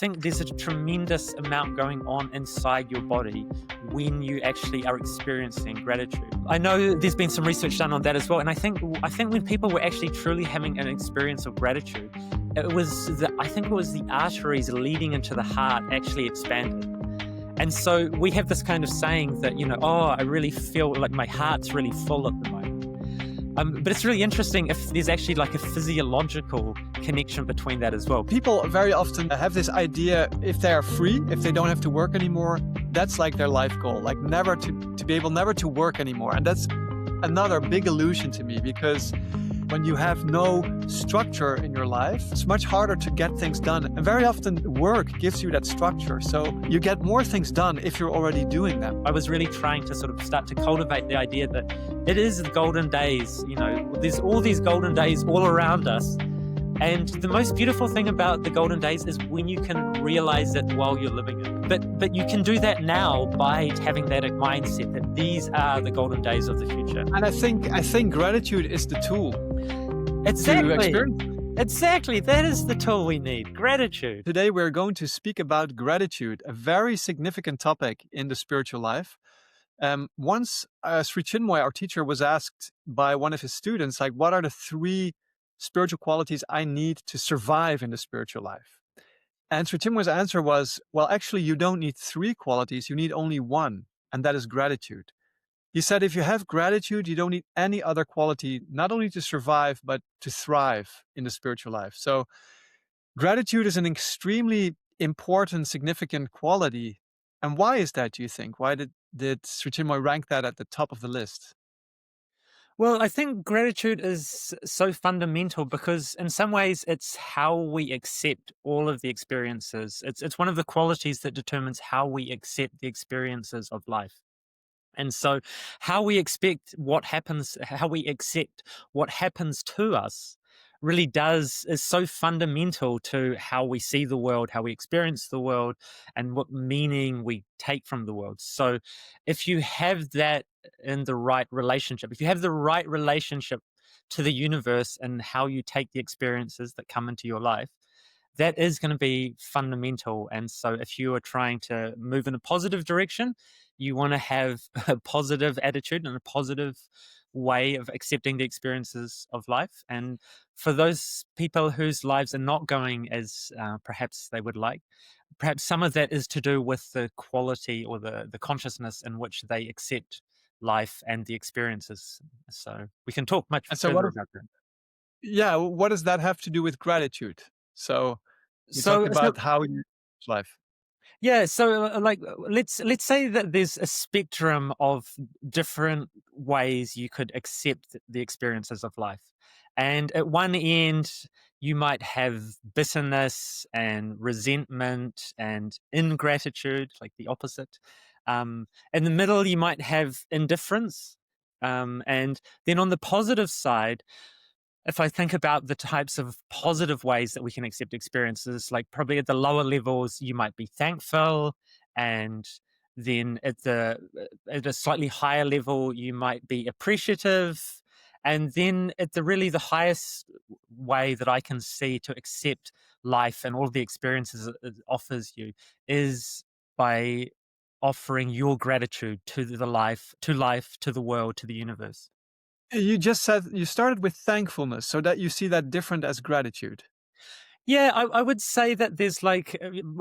think there's a tremendous amount going on inside your body when you actually are experiencing gratitude. I know there's been some research done on that as well, and I think when people were actually truly having an experience of gratitude, I think it was the arteries leading into the heart actually expanded. And so we have this kind of saying that, oh, I really feel like my heart's really full at the moment. But it's really interesting if there's actually like a physiological connection between that as well. People very often have this idea, if they are free, if they don't have to work anymore, that's like their life goal, like never to be able never to work anymore. And that's another big illusion to me, because when you have no structure in your life, it's much harder to get things done. And very often work gives you that structure. So you get more things done if you're already doing them. I was really trying to sort of start to cultivate the idea that it is the golden days, there's all these golden days all around us. And the most beautiful thing about the golden days is when you can realize it while you're living it. But you can do that now by having that mindset that these are the golden days of the future. And I think gratitude is the tool. Exactly. Exactly. That is the tool we need. Gratitude. Today we're going to speak about gratitude, a very significant topic in the spiritual life. Once Sri Chinmoy, our teacher, was asked by one of his students, like, what are the 3 spiritual qualities I need to survive in the spiritual life? And Sri Chinmoy's answer was, well, actually, you don't need 3 qualities. You need only 1, and that is gratitude. He said, if you have gratitude, you don't need any other quality, not only to survive, but to thrive in the spiritual life. So gratitude is an extremely important, significant quality. And why is that, do you think? Why did Sri Chinmoy rank that at the top of the list? Well, I think gratitude is so fundamental because in some ways it's how we accept all of the experiences. It's one of the qualities that determines how we accept the experiences of life. And so how we accept what happens to us really is so fundamental to how we see the world, how we experience the world, and what meaning we take from the world. So if you have that in the right relationship, if you have the right relationship to the universe and how you take the experiences that come into your life, that is going to be fundamental. And so if you are trying to move in a positive direction, you want to have a positive attitude and a positive way of accepting the experiences of life. And for those people whose lives are not going as perhaps they would like, perhaps some of that is to do with the quality or the consciousness in which they accept life and the experiences. So we can talk much further about that. Yeah, what does that have to do with gratitude? So you talk about how you live life. Yeah, so let's say that there's a spectrum of different ways you could accept the experiences of life. And at one end, you might have bitterness and resentment and ingratitude, like the opposite. In the middle, you might have indifference. And then on the positive side, if I think about the types of positive ways that we can accept experiences, like probably at the lower levels, you might be thankful. And then at a slightly higher level, you might be appreciative. And then at the highest way that I can see to accept life and all the experiences it offers you is by offering your gratitude to life, to the world, to the universe. You just said you started with thankfulness, so that you see that different as gratitude. Yeah, I would say that there's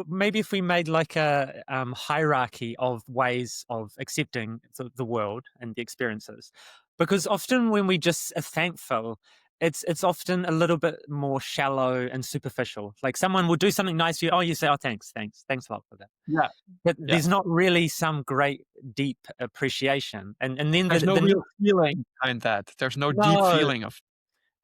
maybe if we made like a hierarchy of ways of accepting the world and the experiences, because often when we just are thankful, it's often a little bit more shallow and superficial. Like someone will do something nice for you. Oh, you say, oh, thanks a lot for that. Yeah. But there's not really some great deep appreciation. And then there's no real feeling behind that. There's no deep feeling of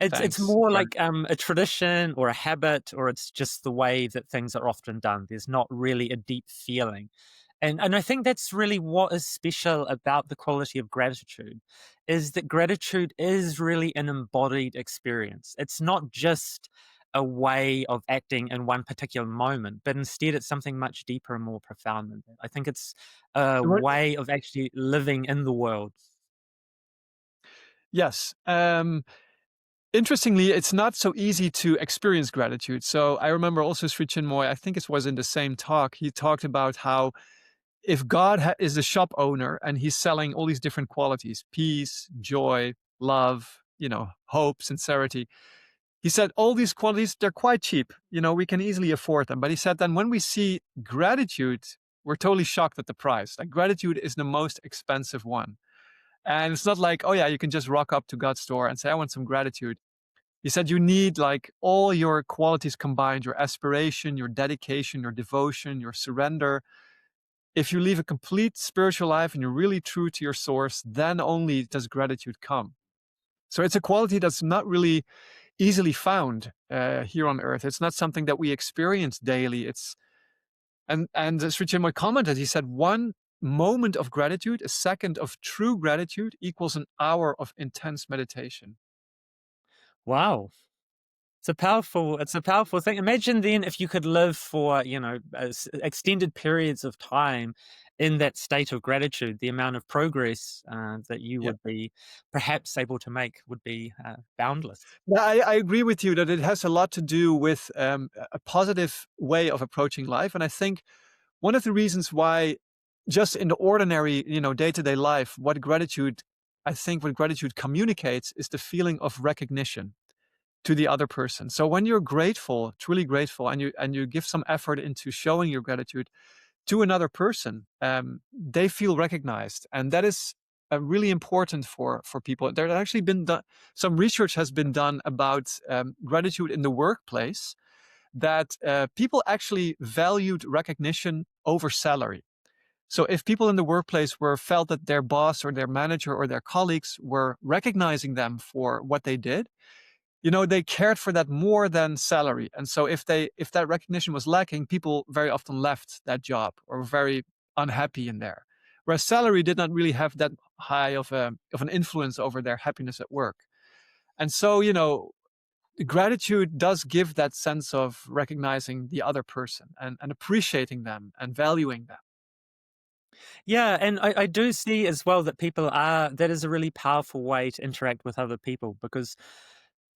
It's thanks. more like a tradition or a habit, or it's just the way that things are often done. There's not really a deep feeling. And I think that's really what is special about the quality of gratitude, is that gratitude is really an embodied experience. It's not just a way of acting in one particular moment, but instead it's something much deeper and more profound than that. I think it's a way of actually living in the world. Yes. Interestingly, it's not so easy to experience gratitude. So I remember also Sri Chinmoy, I think it was in the same talk, he talked about how if God is the shop owner and he's selling all these different qualities, peace, joy, love, hope, sincerity, he said all these qualities, they're quite cheap. We can easily afford them. But he said then when we see gratitude, we're totally shocked at the price. Like gratitude is the most expensive one. And it's not like, oh yeah, you can just rock up to God's store and say, I want some gratitude. He said you need like all your qualities combined, your aspiration, your dedication, your devotion, your surrender. If you live a complete spiritual life and you're really true to your source, then only does gratitude come. So it's a quality that's not really easily found here on earth. It's not something that we experience daily. And Sri Chinmoy commented, he said, one moment of gratitude, a second of true gratitude equals an hour of intense meditation. Wow. It's a powerful thing. Imagine then if you could live for, extended periods of time in that state of gratitude, the amount of progress that you Yeah. would be perhaps able to make would be boundless. Yeah, I agree with you that it has a lot to do with a positive way of approaching life. And I think one of the reasons why just in the ordinary, day-to-day life, what gratitude communicates is the feeling of recognition to the other person. So when you're grateful, truly grateful, and you give some effort into showing your gratitude to another person, they feel recognized, and that is really important for people. There has actually been some research has been done about gratitude in the workplace, that people actually valued recognition over salary. So if people in the workplace felt that their boss or their manager or their colleagues were recognizing them for what they did, they cared for that more than salary. And so if that recognition was lacking, people very often left that job or were very unhappy in there. Whereas salary did not really have that high of an influence over their happiness at work. And so, gratitude does give that sense of recognizing the other person and appreciating them and valuing them. Yeah, and I do see as well that that is a really powerful way to interact with other people, because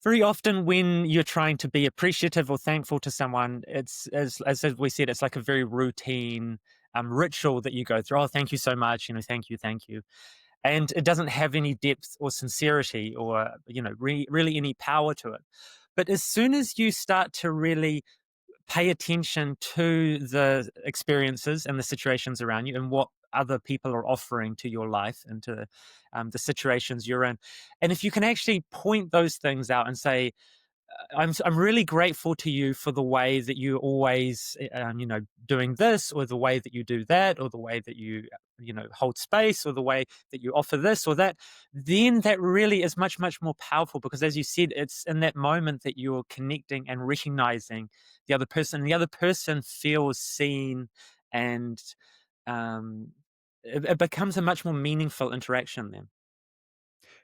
very often when you're trying to be appreciative or thankful to someone, it's as we said, it's like a very routine ritual that you go through. Oh, thank you so much, thank you. And it doesn't have any depth or sincerity or, really any power to it. But as soon as you start to really pay attention to the experiences and the situations around you and what other people are offering to your life and to the situations you're in. And if you can actually point those things out and say, I'm really grateful to you for the way that you always, doing this, or the way that you do that, or the way that you, hold space, or the way that you offer this or that. Then that really is much, much more powerful, because, as you said, it's in that moment that you're connecting and recognizing the other person. And the other person feels seen, and it becomes a much more meaningful interaction then.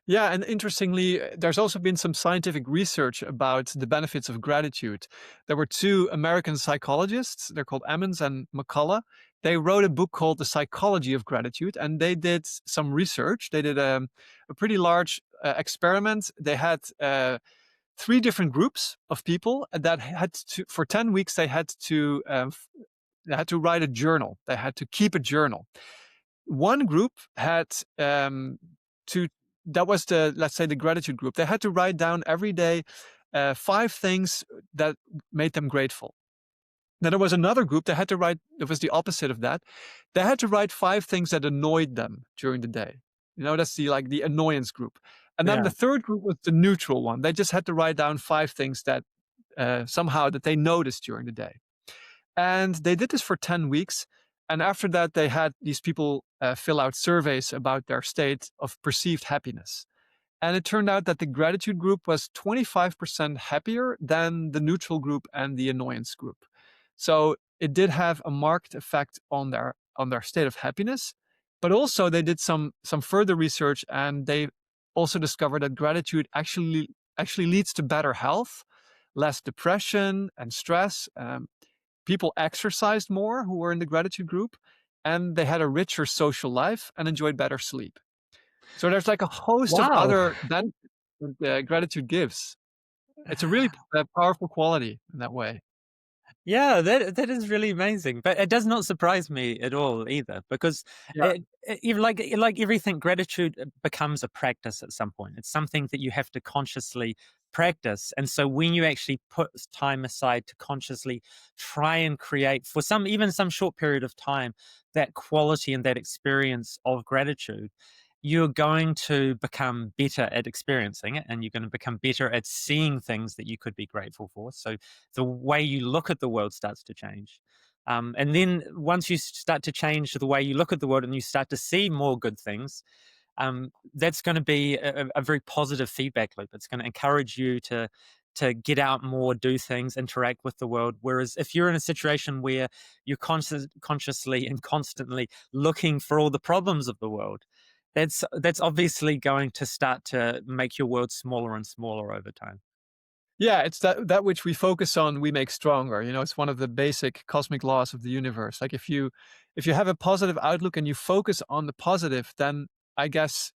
Yeah, and interestingly, there's also been some scientific research about the benefits of gratitude. There were two American psychologists, they're called Emmons and McCullough. They wrote a book called The Psychology of Gratitude, and they did some research. They did a pretty large experiment. They had three different groups of people that had to, for 10 weeks, they had to write a journal. They had to keep a journal. One group had to that was let's say the gratitude group. They had to write down every day 5 things that made them grateful. Then there was another group that had to write, it was the opposite of that. They had to write 5 things that annoyed them during the day. That's the annoyance group. And then Yeah. the third group was the neutral one. They just had to write down 5 things that somehow that they noticed during the day. And they did this for 10 weeks. And after that, they had these people fill out surveys about their state of perceived happiness. And it turned out that the gratitude group was 25% happier than the neutral group and the annoyance group. So it did have a marked effect on their state of happiness. But also they did some further research, and they also discovered that gratitude actually leads to better health, less depression and stress. People exercised more who were in the gratitude group, and they had a richer social life and enjoyed better sleep. So there's like a host of Wow. other benefits. that gratitude gives. It's a really powerful quality in that way. Yeah, that is really amazing, but it does not surprise me at all either, because Yeah. even like everything, gratitude becomes a practice at some point. It's something that you have to consciously practice, and so when you actually put time aside to consciously try and create for some short period of time that quality and that experience of gratitude, you're going to become better at experiencing it, and you're going to become better at seeing things that you could be grateful for. So the way you look at the world starts to change. And then once you start to change the way you look at the world and you start to see more good things, that's going to be a very positive feedback loop. It's going to encourage you to get out more, do things, interact with the world. Whereas if you're in a situation where you're consciously and constantly looking for all the problems of the world, that's obviously going to start to make your world smaller and smaller over time. Yeah, it's that which we focus on, we make stronger. You know, it's one of the basic cosmic laws of the universe. Like if you have a positive outlook and you focus on the positive, then I guess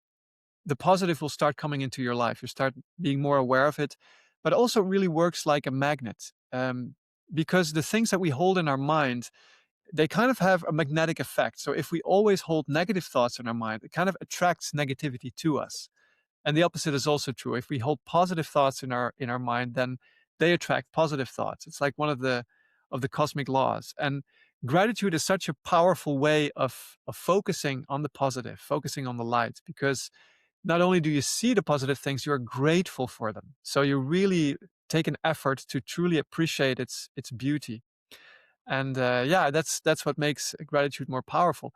the positive will start coming into your life. You start being more aware of it, but also really works like a magnet. Because the things that we hold in our mind, they kind of have a magnetic effect. So if we always hold negative thoughts in our mind, it kind of attracts negativity to us. And the opposite is also true. If we hold positive thoughts in our mind, then they attract positive thoughts. It's like one of the cosmic laws. And gratitude is such a powerful way of focusing on the positive, focusing on the light, because not only do you see the positive things, you're grateful for them. So you really take an effort to truly appreciate its beauty. And yeah, that's what makes gratitude more powerful.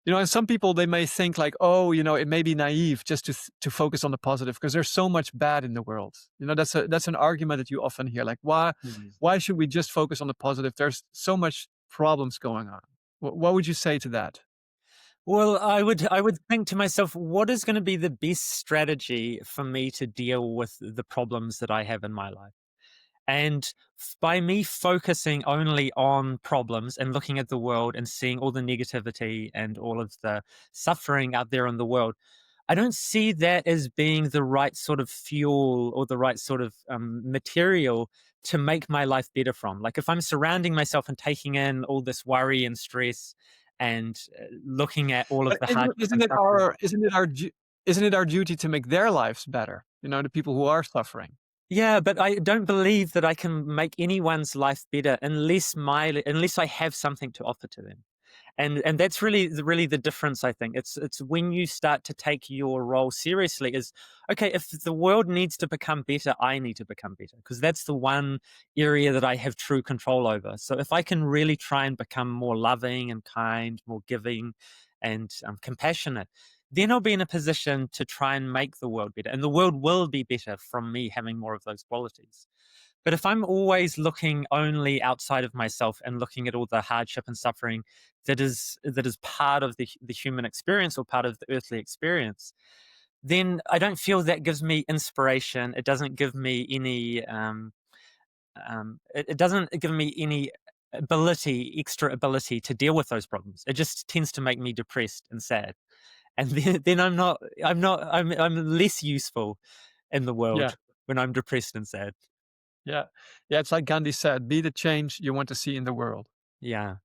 You know, and some people, they may think like, oh, you know, it may be naive just to focus on the positive because there's so much bad in the world. You know, that's an argument that you often hear. Like, why should we just focus on the positive? There's so much problems going on. What would you say to that? Well, I would think to myself, what is going to be the best strategy for me to deal with the problems that I have in my life? And by me focusing only on problems and looking at the world and seeing all the negativity and all of the suffering out there in the world, I don't see that as being the right sort of fuel or the right sort of material to make my life better from. Like if I'm surrounding myself and taking in all this worry and stress and looking at all of But the hardship and suffering. isn't it our duty to make their lives better? You know, the people who are suffering. Yeah, but I don't believe that I can make anyone's life better unless I have something to offer to them. And that's really the difference, I think. It's when you start to take your role seriously is, okay, if the world needs to become better, I need to become better, because that's the one area that I have true control over. So if I can really try and become more loving and kind, more giving and compassionate, then I'll be in a position to try and make the world better, and the world will be better from me having more of those qualities. But if I'm always looking only outside of myself and looking at all the hardship and suffering that is part of the human experience or part of the earthly experience, then I don't feel that gives me inspiration. It doesn't give me any. It doesn't give me any extra ability to deal with those problems. It just tends to make me depressed and sad, and then I'm less useful in the Yeah, world when I'm depressed and sad. yeah, yeah. It's like Gandhi said: "Be the change you want to see in the world." Yeah.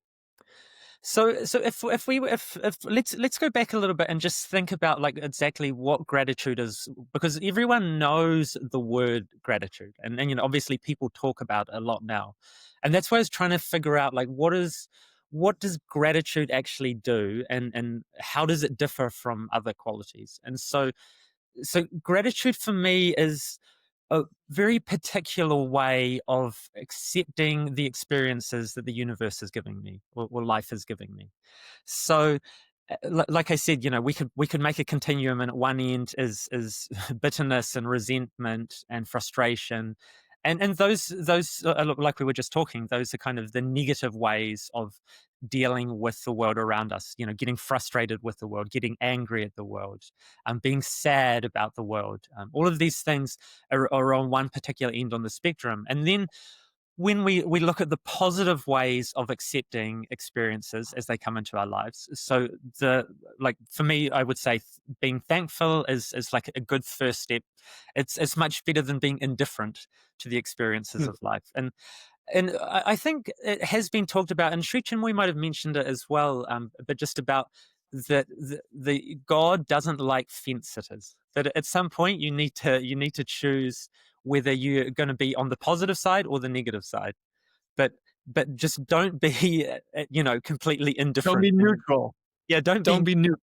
So if let's go back a little bit and just think about like exactly what gratitude is, because everyone knows the word gratitude, and obviously people talk about it a lot now, and that's why I was trying to figure out like what does gratitude actually do, and how does it differ from other qualities. And so gratitude for me is a very particular way of accepting the experiences that the universe is giving me, or life is giving me. So, like I said, we could make a continuum, and at one end is bitterness and resentment and frustration, and those like we were just talking, those are kind of the negative ways of dealing with the world around us. Getting frustrated with the world, getting angry at the world, being sad about the world. All of these things are on one particular end on the spectrum, and then when we look at the positive ways of accepting experiences as they come into our lives. So the like for me, I would say being thankful is like a good first step. It's much better than being indifferent to the experiences Mm. of life. And I think it has been talked about, and Sri Chinmoy might have mentioned it as well, but just about that the God doesn't like fence sitters. That at some point you need to choose whether you're going to be on the positive side or the negative side. But but just don't be completely Don't be indifferent. neutral. Yeah, don't Don't be. be neutral.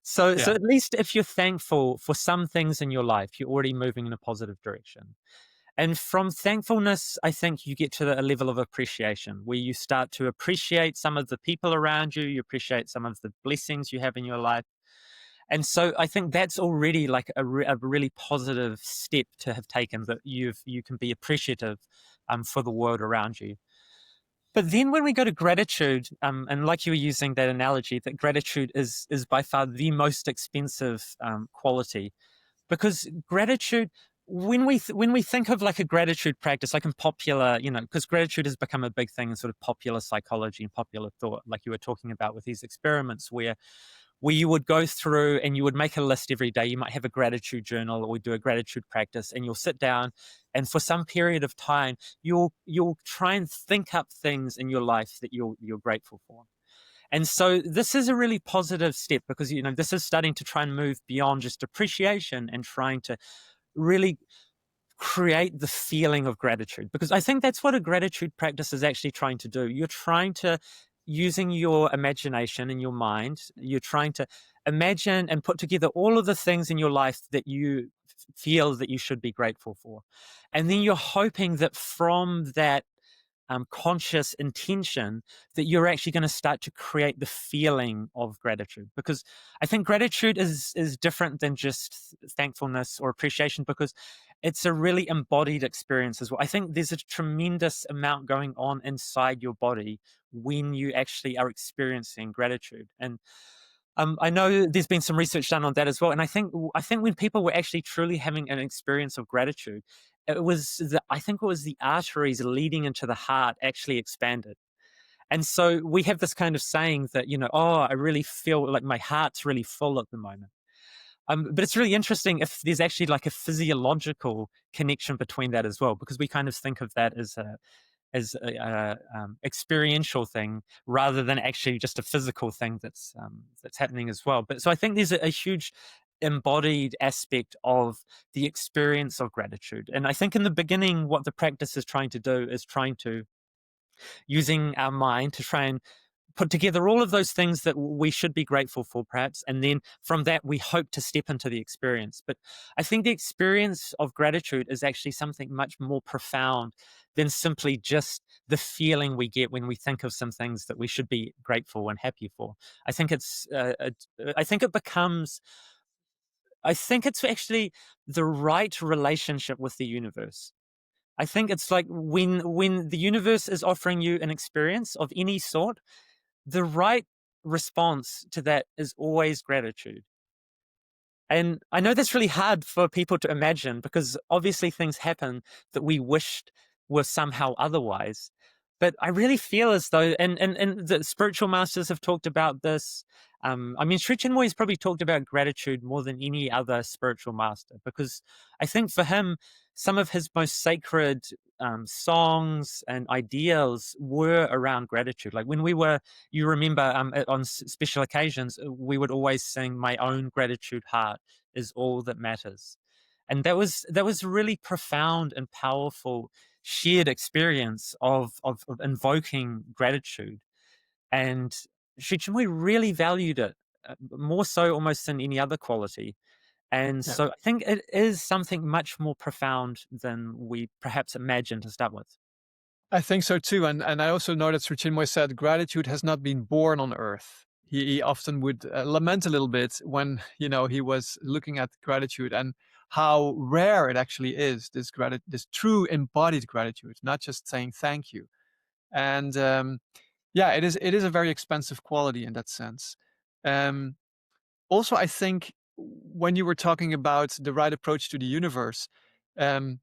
So Yeah. at least if you're thankful for some things in your life, you're already moving in a positive direction. And from thankfulness, I think you get to a level of appreciation where you start to appreciate some of the people around you, you appreciate some of the blessings you have in your life. And so I think that's already like a really positive step to have taken, that you can be appreciative for the world around you. But then when we go to gratitude, and like you were using that analogy, that gratitude is by far the most expensive quality, because gratitude, when we think of like a gratitude practice, like in popular, because gratitude has become a big thing in sort of popular psychology and popular thought, like you were talking about with these experiments where you would go through and you would make a list every day. You might have a gratitude journal or do a gratitude practice, and you'll sit down and for some period of time you'll try and think up things in your life that you're grateful for. And so this is a really positive step, because this is starting to try and move beyond just appreciation and trying to really create the feeling of gratitude, because I think that's what a gratitude practice is actually trying to do. You're trying to, using your imagination in your mind, you're trying to imagine and put together all of the things in your life that you feel that you should be grateful for. And then you're hoping that from that conscious intention, that you're actually going to start to create the feeling of gratitude. Because I think gratitude is different than just thankfulness or appreciation, because it's a really embodied experience as well. I think there's a tremendous amount going on inside your body when you actually are experiencing gratitude. And I know there's been some research done on that as well. And I think when people were actually truly having an experience of gratitude, I think it was the arteries leading into the heart actually expanded. And so we have this kind of saying that, oh, I really feel like my heart's really full at the moment. But it's really interesting if there's actually like a physiological connection between that as well, because we kind of think of that as a experiential thing rather than actually just a physical thing that's happening as well. But so I think there's a huge embodied aspect of the experience of gratitude. And I think in the beginning, what the practice is trying to do is trying to, using our mind to try and put together all of those things that we should be grateful for, perhaps. And then from that, we hope to step into the experience. But I think the experience of gratitude is actually something much more profound than simply just the feeling we get when we think of some things that we should be grateful and happy for. I think I think it becomes, I think it's actually the right relationship with the universe. I think it's like when the universe is offering you an experience of any sort, the right response to that is always gratitude. And I know that's really hard for people to imagine, because obviously things happen that we wished were somehow otherwise. But I really feel as though, and the spiritual masters have talked about this. I mean, Sri Chinmoy has probably talked about gratitude more than any other spiritual master, because I think for him, some of his most sacred songs and ideals were around gratitude. Like when we were, you remember, on special occasions, we would always sing "My Own Gratitude Heart Is All That Matters," and that was really profound and powerful shared experience of invoking gratitude. And Sri Chinmoy really valued it, more so almost than any other quality. And Yeah. so I think it is something much more profound than we perhaps imagine to start with. I think so too. And I also know that Sri Chinmoy said gratitude has not been born on earth. He often would lament a little bit when, he was looking at gratitude and how rare it actually is, this true embodied gratitude, not just saying thank you. And yeah, it is a very expensive quality in that sense. Um, Also, I think when you were talking about the right approach to the universe, um,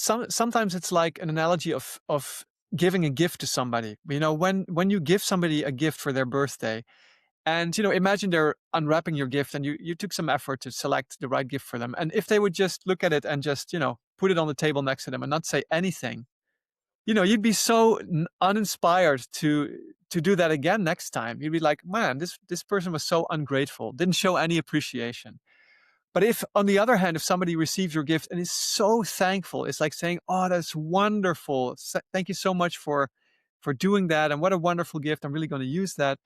sometimes it's like an analogy of giving a gift to somebody. You know, when you give somebody a gift for their birthday, and you know, imagine they're unwrapping your gift, and you took some effort to select the right gift for them. And if they would just look at it and just, you know, put it on the table next to them and not say anything, you know, you'd be so uninspired to do that again next time. You'd be like, man, this person was so ungrateful, didn't show any appreciation. But if, on the other hand, if somebody receives your gift and is so thankful, it's like saying, "Oh, that's wonderful. Thank you so much for doing that, and what a wonderful gift. I'm really going to use that."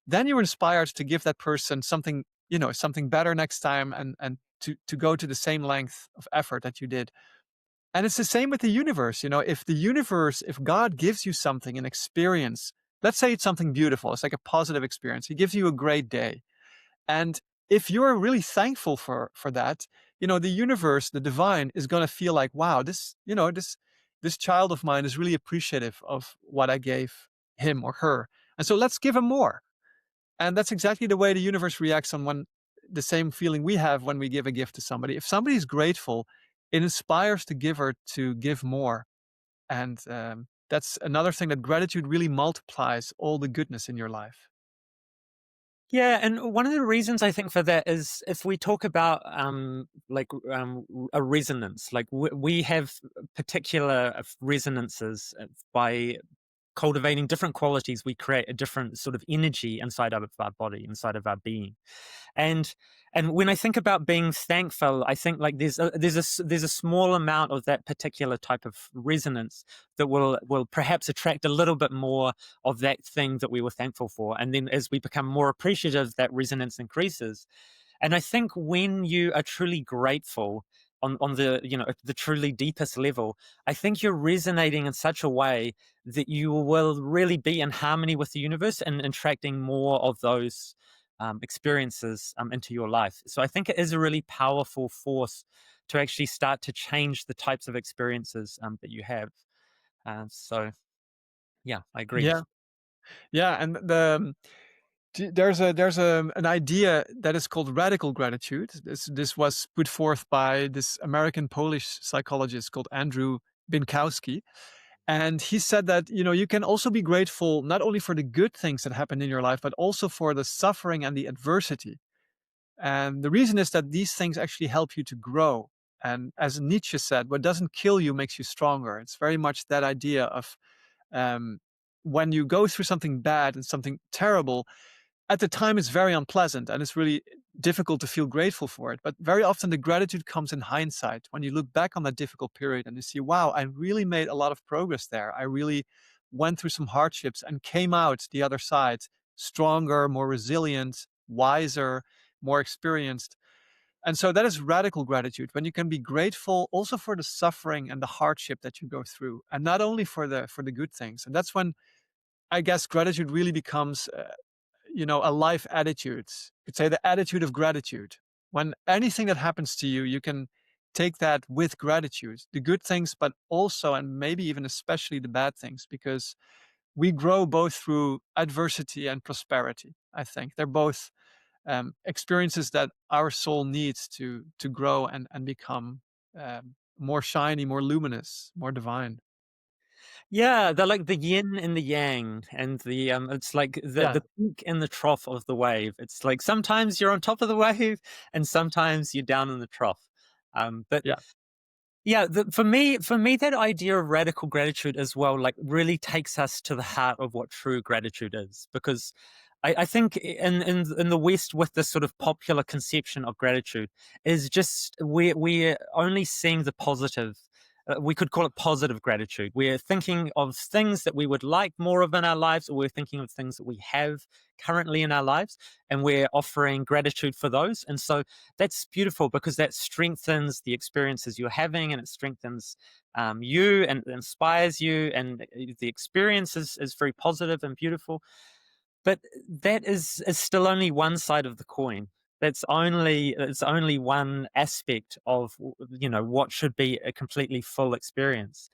Then you're inspired to give that person something, you know, something better next time, and to go to the same length of effort that you did. And it's the same with the universe. You know, if God gives you something, an experience, let's say it's something beautiful, it's like a positive experience. He gives you a great day. And if you're really thankful for that, you know, the universe, the divine is going to feel like, wow, this, you know, this child of mine is really appreciative of what I gave him or her. And so let's give him more. And that's exactly the way the universe reacts on when the same feeling we have when we give a gift to somebody. If somebody is grateful, it inspires the giver to give more. And that's another thing, that gratitude really multiplies all the goodness in your life. Yeah, and one of the reasons I think for that is if we talk about a resonance, like we have particular resonances by cultivating different qualities, we create a different sort of energy inside of our body, inside of our being. And when I think about being thankful, I think like there's a small amount of that particular type of resonance that will perhaps attract a little bit more of that thing that we were thankful for. And then as we become more appreciative, that resonance increases. And I think when you are truly grateful on the, you know, the truly deepest level, I think you're resonating in such a way that you will really be in harmony with the universe and attracting more of those experiences into your life. So I think it is a really powerful force to actually start to change the types of experiences that you have. So yeah, I agree. Yeah. Yeah. And there's an idea that is called radical gratitude. This was put forth by this American Polish psychologist called Andrew Binkowski. And he said that, you know, you can also be grateful not only for the good things that happen in your life, but also for the suffering and the adversity. And the reason is that these things actually help you to grow. And as Nietzsche said, what doesn't kill you makes you stronger. It's very much that idea of, um, when you go through something bad and something terrible, at the time it's very unpleasant and it's really difficult to feel grateful for it. But very often the gratitude comes in hindsight, when you look back on that difficult period and you see, wow, I really made a lot of progress there. I really went through some hardships and came out the other side stronger, more resilient, wiser, more experienced. And so that is radical gratitude, when you can be grateful also for the suffering and the hardship that you go through, and not only for the good things. And that's when, I guess, gratitude really becomes, you know, a life attitude. You could say the attitude of gratitude. When anything that happens to you, you can take that with gratitude, the good things, but also, and maybe even especially, the bad things, because we grow both through adversity and prosperity. I think they're both experiences that our soul needs to grow and become more shiny, more luminous, more divine. Yeah, they're like the yin and the yang, and the it's like Yeah, the peak and the trough of the wave. It's like sometimes you're on top of the wave, and sometimes you're down in the trough. But yeah, yeah, for me, that idea of radical gratitude as well, like really takes us to the heart of what true gratitude is, because I think in the West, with this sort of popular conception of gratitude, is just we're only seeing the positive. We could call it positive gratitude. We're thinking of things that we would like more of in our lives, or we're thinking of things that we have currently in our lives, and we're offering gratitude for those. And so that's beautiful, because that strengthens the experiences you're having, and it strengthens you and inspires you, and the experience is very positive and beautiful. But that is still only one side of the coin. It's only one aspect of, you know, what should be a completely full experience.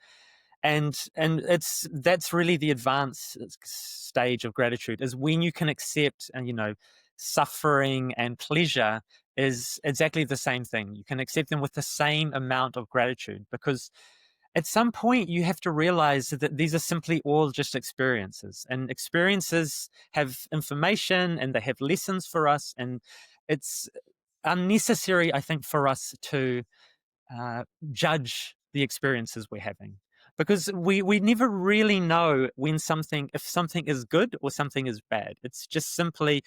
And it's that's really the advanced stage of gratitude, is when you can accept, and you know, suffering and pleasure is exactly the same thing. You can accept them with the same amount of gratitude, because at some point you have to realize that these are simply all just experiences, and experiences have information and they have lessons for us, and it's unnecessary, I think, for us to judge the experiences we're having, because we never really know when something if something is good or something is bad. It's just simply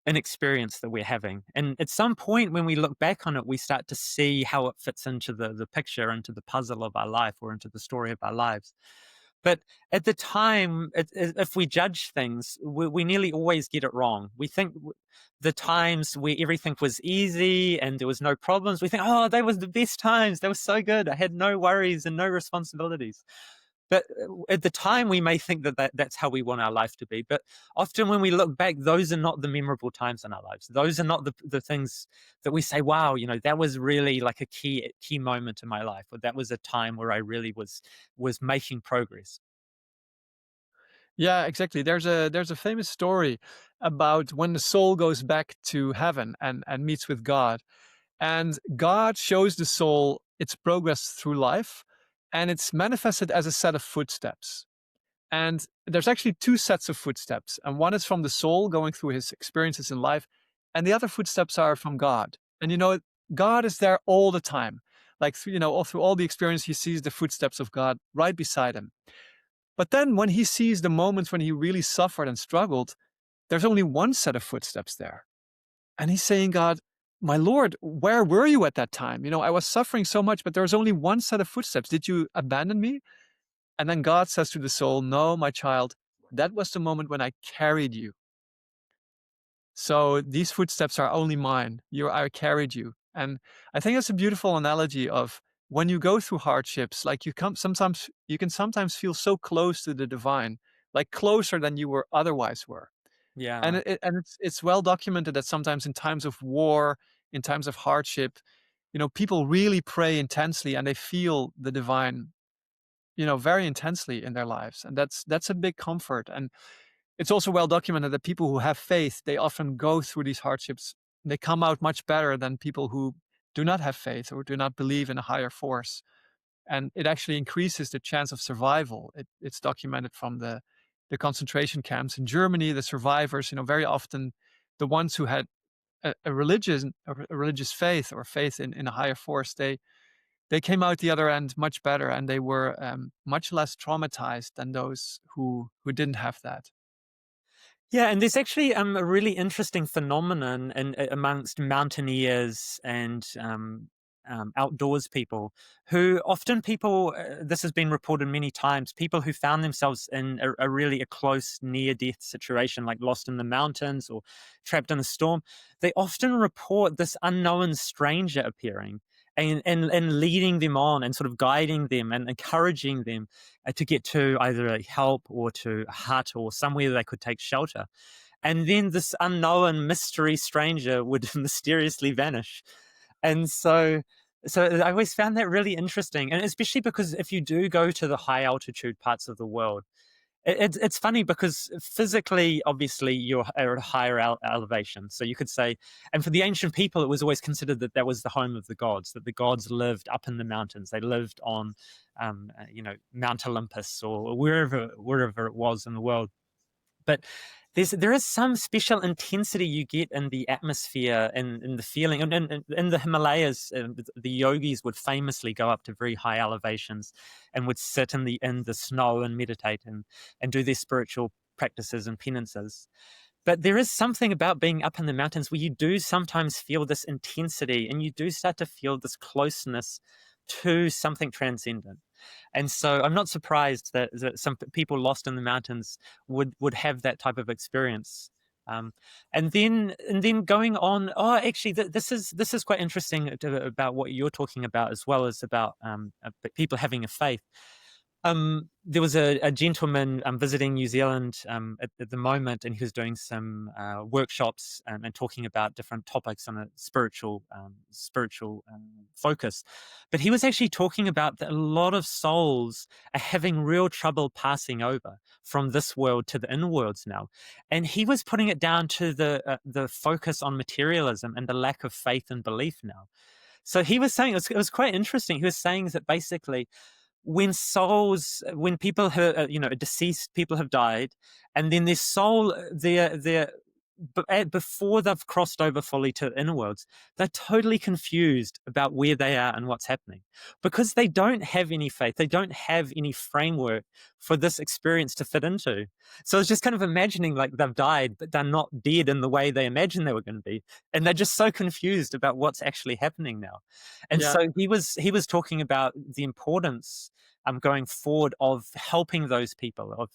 an experience that we're having. And at some point when we look back on it, we start to see how it fits into the picture, into the puzzle of our life, or into the story of our lives. But at the time, if we judge things, we nearly always get it wrong. We think the times where everything was easy and there was no problems, we think, oh, they were the best times. They were so good. I had no worries and no responsibilities. But at the time, we may think that's how we want our life to be. But often when we look back, those are not the memorable times in our lives. Those are not the things that we say, wow, that was really like a key moment in my life, or that was a time where I really was making progress. Yeah, exactly. There's a famous story about when the soul goes back to heaven and meets with God. And God shows the soul its progress through life, and it's manifested as a set of footsteps. And there's actually two sets of footsteps, and one is from the soul going through his experiences in life, and the other footsteps are from God. And God is there all the time. Like all through all the experience, he sees the footsteps of God right beside him. But then when he sees the moments when he really suffered and struggled, there's only one set of footsteps there. And he's saying, God, my Lord, where were you at that time? I was suffering so much, but there was only one set of footsteps. Did you abandon me? And then God says to the soul, no, my child, that was the moment when I carried you. So these footsteps are only mine. I carried you. And I think that's a beautiful analogy of when you go through hardships, like you can sometimes feel so close to the divine, like closer than you were otherwise were. And Yeah. it's well documented that sometimes in times of war, in times of hardship, people really pray intensely and they feel the divine, very intensely in their lives. And that's a big comfort. And it's also well documented that people who have faith, they often go through these hardships. They come out much better than people who do not have faith or do not believe in a higher force. And it actually increases the chance of survival. It's documented from the concentration camps in Germany. The survivors, very often the ones who had a religious faith or faith in a higher force, they came out the other end much better, and they were much less traumatized than those who didn't have that. Yeah, and there's actually a really interesting phenomenon amongst mountaineers and outdoors people who often this has been reported many times, people who found themselves in a really a close near death situation, like lost in the mountains or trapped in a storm. They often report this unknown stranger appearing and leading them on and sort of guiding them and encouraging them to get to either a help or to a hut or somewhere they could take shelter. And then this unknown mystery stranger would mysteriously vanish. And so I always found that really interesting. And especially because if you do go to the high altitude parts of the world, it's funny because physically, obviously, you're at a higher elevation. So you could say, and for the ancient people, it was always considered that that was the home of the gods, that the gods lived up in the mountains. They lived on, Mount Olympus or wherever it was in the world. But there is some special intensity you get in the atmosphere and in the feeling. And in the Himalayas, the yogis would famously go up to very high elevations and would sit in the snow and meditate and do their spiritual practices and penances. But there is something about being up in the mountains where you do sometimes feel this intensity and you do start to feel this closeness to something transcendent. And so I'm not surprised that some people lost in the mountains would have that type of experience. And then going on. Oh, actually, this is quite interesting about what you're talking about, as well as about people having a faith. There was a gentleman visiting New Zealand at the moment, and he was doing some workshops and talking about different topics on a spiritual focus. But he was actually talking about that a lot of souls are having real trouble passing over from this world to the inner worlds now, and he was putting it down to the focus on materialism and the lack of faith and belief now. So he was saying it was quite interesting. He was saying that basically when people have, deceased people have died, and then their soul, before they've crossed over fully to inner worlds, they're totally confused about where they are and what's happening, because they don't have any faith, they don't have any framework for this experience to fit into. So it's just kind of imagining like they've died, but they're not dead in the way they imagined they were going to be, and they're just so confused about what's actually happening now. And Yeah. so he was talking about the importance, going forward, of helping those people, of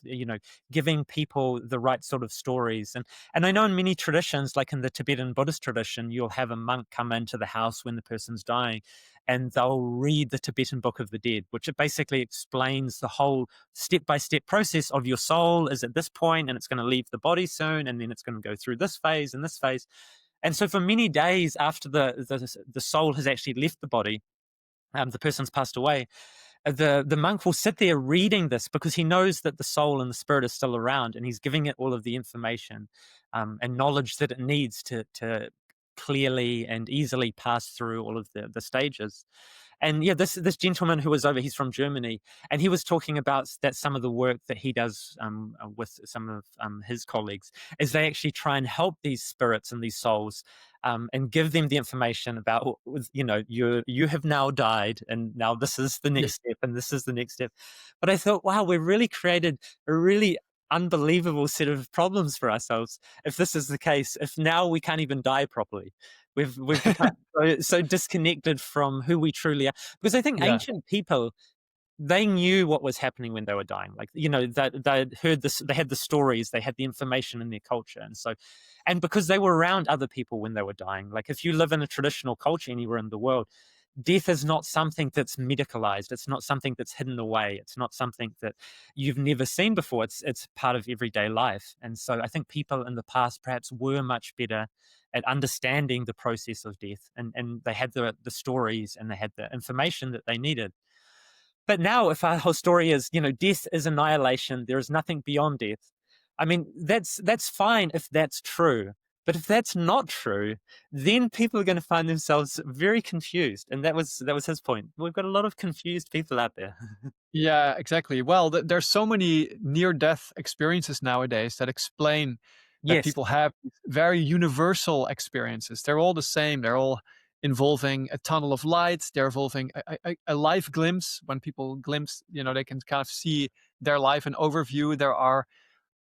giving people the right sort of stories. And I know in many traditions, like in the Tibetan Buddhist tradition, you'll have a monk come into the house when the person's dying, and they'll read the Tibetan Book of the Dead, which it basically explains the whole step-by-step process of your soul is at this point, and it's going to leave the body soon, and then it's going to go through this phase and this phase. And so for many days after the soul has actually left the body, the person's passed away, the monk will sit there reading this, because he knows that the soul and the spirit is still around, and he's giving it all of the information, and knowledge that it needs to clearly and easily pass through all of the stages. And yeah, this gentleman who was over, he's from Germany, and he was talking about that some of the work that he does, with some of his colleagues, is they actually try and help these spirits and these souls, and give them the information about, you have now died, and now this is the Yeah. next step, and this is the next step. But I thought, wow, we've really created a really unbelievable set of problems for ourselves if this is the case. If now we can't even die properly, we've become so disconnected from who we truly are. Because I think Yeah. ancient people, they knew what was happening when they were dying. Like, that they heard this, they had the stories, they had the information in their culture. And because they were around other people when they were dying, like if you live in a traditional culture anywhere in the world, death is not something that's medicalized. It's not something that's hidden away. It's not something that you've never seen before. It's part of everyday life. And so I think people in the past perhaps were much better at understanding the process of death, and they had the stories, and they had the information that they needed. But now, if our whole story is, death is annihilation, there is nothing beyond death. I mean, that's fine if that's true. But if that's not true, then people are going to find themselves very confused. And that was his point. We've got a lot of confused people out there. Yeah, exactly. Well, there's so many near-death experiences nowadays that explain that Yes. people have these very universal experiences. They're all the same. They're all involving a tunnel of light. They're involving a life glimpse. When people glimpse, they can kind of see their life, an overview. There are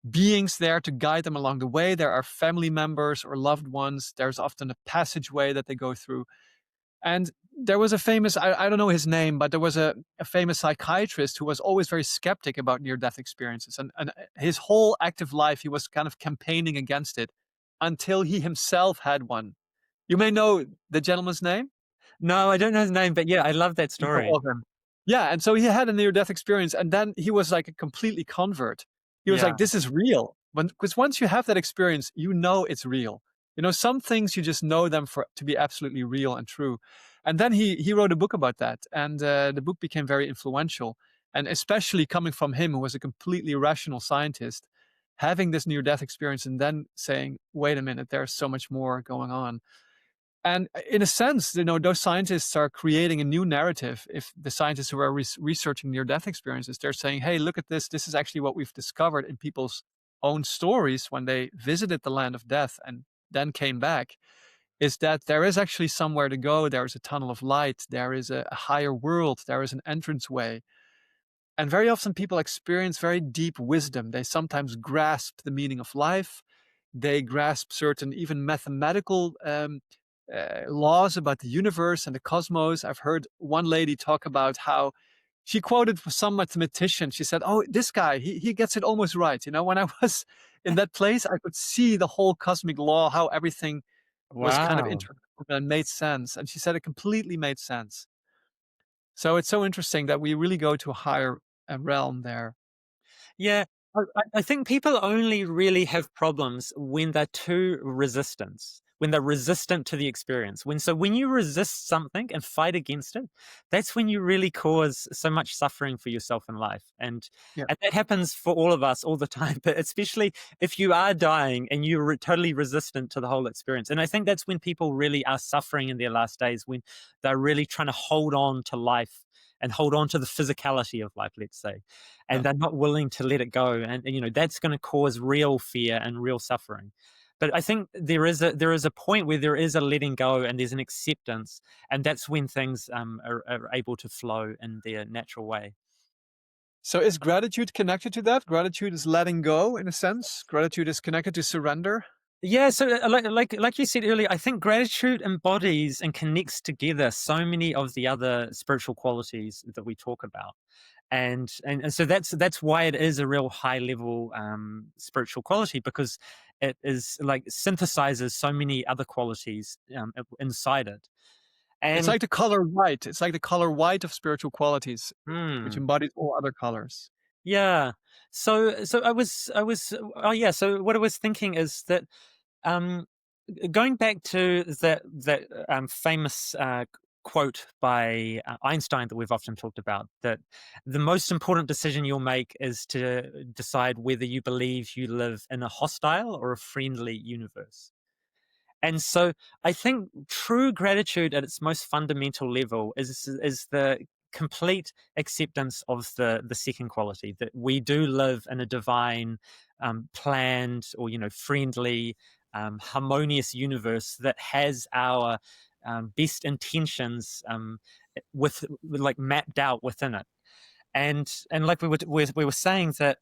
beings there to guide them along the way. There are family members or loved ones. There's often a passageway that they go through. And there was a famous, I don't know his name, but there was a famous psychiatrist who was always very skeptic about near death experiences. And his whole active life, he was kind of campaigning against it until he himself had one. You may know the gentleman's name. No, I don't know his name, but yeah, I love that You know story. of him. Yeah, and so he had a near-death experience, and then he was like a completely convert. He was Yeah. like, "This is real." Because once you have that experience, you know it's real. Some things you just know them for to be absolutely real and true. And then he wrote a book about that, and the book became very influential. And especially coming from him, who was a completely rational scientist, having this near-death experience and then saying, "Wait a minute, there's so much more going on." And in a sense, those scientists are creating a new narrative. If the scientists who are researching near-death experiences, they're saying, "Hey, look at this. This is actually what we've discovered in people's own stories when they visited the land of death and then came back, is that there is actually somewhere to go. There is a tunnel of light. There is a higher world. There is an entranceway." And very often people experience very deep wisdom. They sometimes grasp the meaning of life. They grasp certain even mathematical laws about the universe and the cosmos. I've heard one lady talk about how she quoted some mathematician. She said, "Oh, this guy, he gets it almost right. When I was in that place, I could see the whole cosmic law, how everything was kind of Wow. interconnected and made sense." And she said it completely made sense. So it's so interesting that we really go to a higher realm there. Yeah, I think people only really have problems when they're too resistant, when they're resistant to the experience. When you resist something and fight against it, that's when you really cause so much suffering for yourself in life. And Yeah. and that happens for all of us all the time, but especially if you are dying and you're totally resistant to the whole experience. And I think that's when people really are suffering in their last days, when they're really trying to hold on to life, and hold on to the physicality of life, let's say, Yeah. and they're not willing to let it go, and that's going to cause real fear and real suffering. But I think there is a point where there is a letting go and there's an acceptance, and that's when things are able to flow in their natural way. So is gratitude connected to that? Gratitude is letting go in a sense. Gratitude is connected to surrender. Yeah, so like you said earlier, I think gratitude embodies and connects together so many of the other spiritual qualities that we talk about, and so that's why it is a real high level spiritual quality, because it is like synthesizes so many other qualities inside it. It's And like the color white. It's like the color white of spiritual qualities, which mm, embodies all other colors. yeah, so I was oh yeah, so what I was thinking is that um going back to that famous quote by Einstein that we've often talked about, that the most important decision you'll make is to decide whether you believe you live in a hostile or a friendly universe. And so I think true gratitude at its most fundamental level is the complete acceptance of the second quality, that we do live in a divine, planned, or friendly, harmonious universe that has our best intentions with like mapped out within it. And like we were saying, that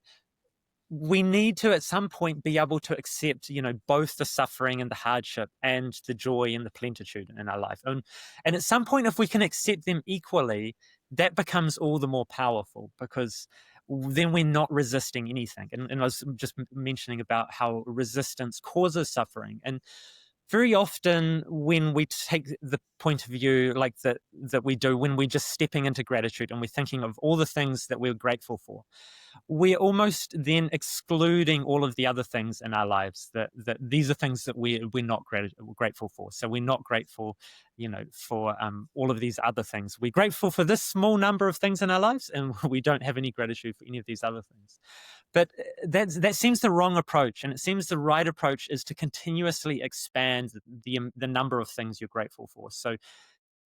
we need to at some point be able to accept both the suffering and the hardship and the joy and the plenitude in our life, and at some point, if we can accept them equally, that becomes all the more powerful, because then we're not resisting anything. And I was just mentioning about how resistance causes suffering, and very often when we take the point of view like that we do when we're just stepping into gratitude and we're thinking of all the things that we're grateful for, we're almost then excluding all of the other things in our lives, that these are things that we're not grateful for. So we're not grateful, for all of these other things. We're grateful for this small number of things in our lives, and we don't have any gratitude for any of these other things. But that seems the wrong approach, and it seems the right approach is to continuously expand the number of things you're grateful for. So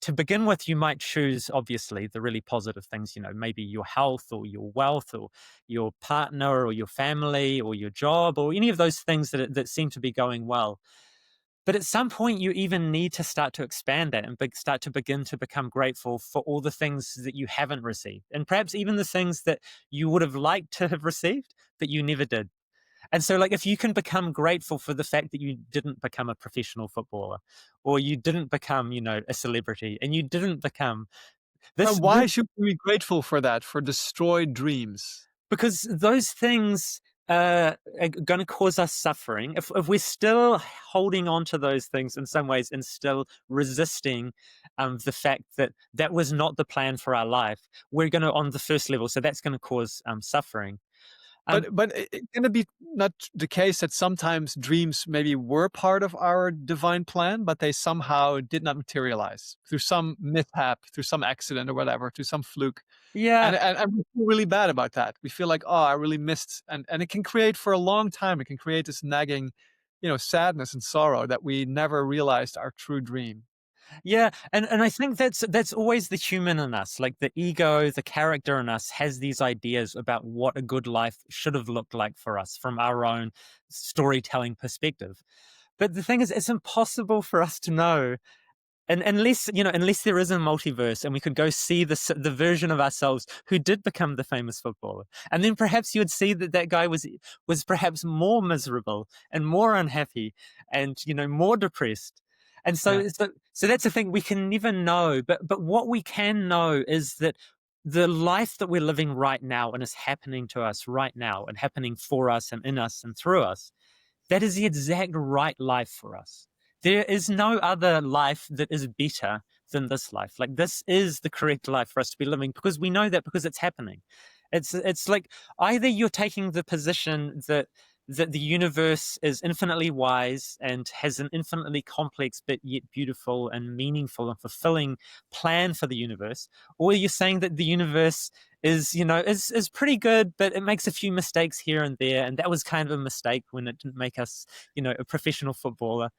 to begin with, you might choose, obviously, the really positive things, maybe your health or your wealth or your partner or your family or your job or any of those things that seem to be going well. But at some point, you even need to start to expand that and start to begin to become grateful for all the things that you haven't received. And perhaps even the things that you would have liked to have received, but you never did. And so, like, if you can become grateful for the fact that you didn't become a professional footballer, or you didn't become, a celebrity, and you didn't become And this why should we be grateful for that? For destroyed dreams? because those things are going to cause us suffering. If we're still holding on to those things in some ways and still resisting the fact that that was not the plan for our life, we're going to, on the first level, so that's going to cause suffering. Um, But can it be not the case that sometimes dreams maybe were part of our divine plan, but they somehow did not materialize through some mishap, through some accident or whatever, through some fluke? yeah, And we feel really bad about that. We feel like, oh, I really missed, and it can create for a long time. It can create this nagging, sadness and sorrow that we never realized our true dream. Yeah, and I think that's always the human in us. Like the ego, the character in us has these ideas about what a good life should have looked like for us from our own storytelling perspective. But the thing is, it's impossible for us to know, and unless there is a multiverse and we could go see the version of ourselves who did become the famous footballer, and then perhaps you would see that that guy was perhaps more miserable and more unhappy and more depressed. And Yeah. so that's the thing, we can never know, but what we can know is that the life that we're living right now and is happening to us right now and happening for us and in us and through us, that is the exact right life for us. There is no other life that is better than this life. Like, this is the correct life for us to be living, because we know that, because it's happening. It's like either you're taking the position that the universe is infinitely wise and has an infinitely complex but yet beautiful and meaningful and fulfilling plan for the universe, or are you saying that the universe is, is pretty good, but it makes a few mistakes here and there, and that was kind of a mistake when it didn't make us, a professional footballer?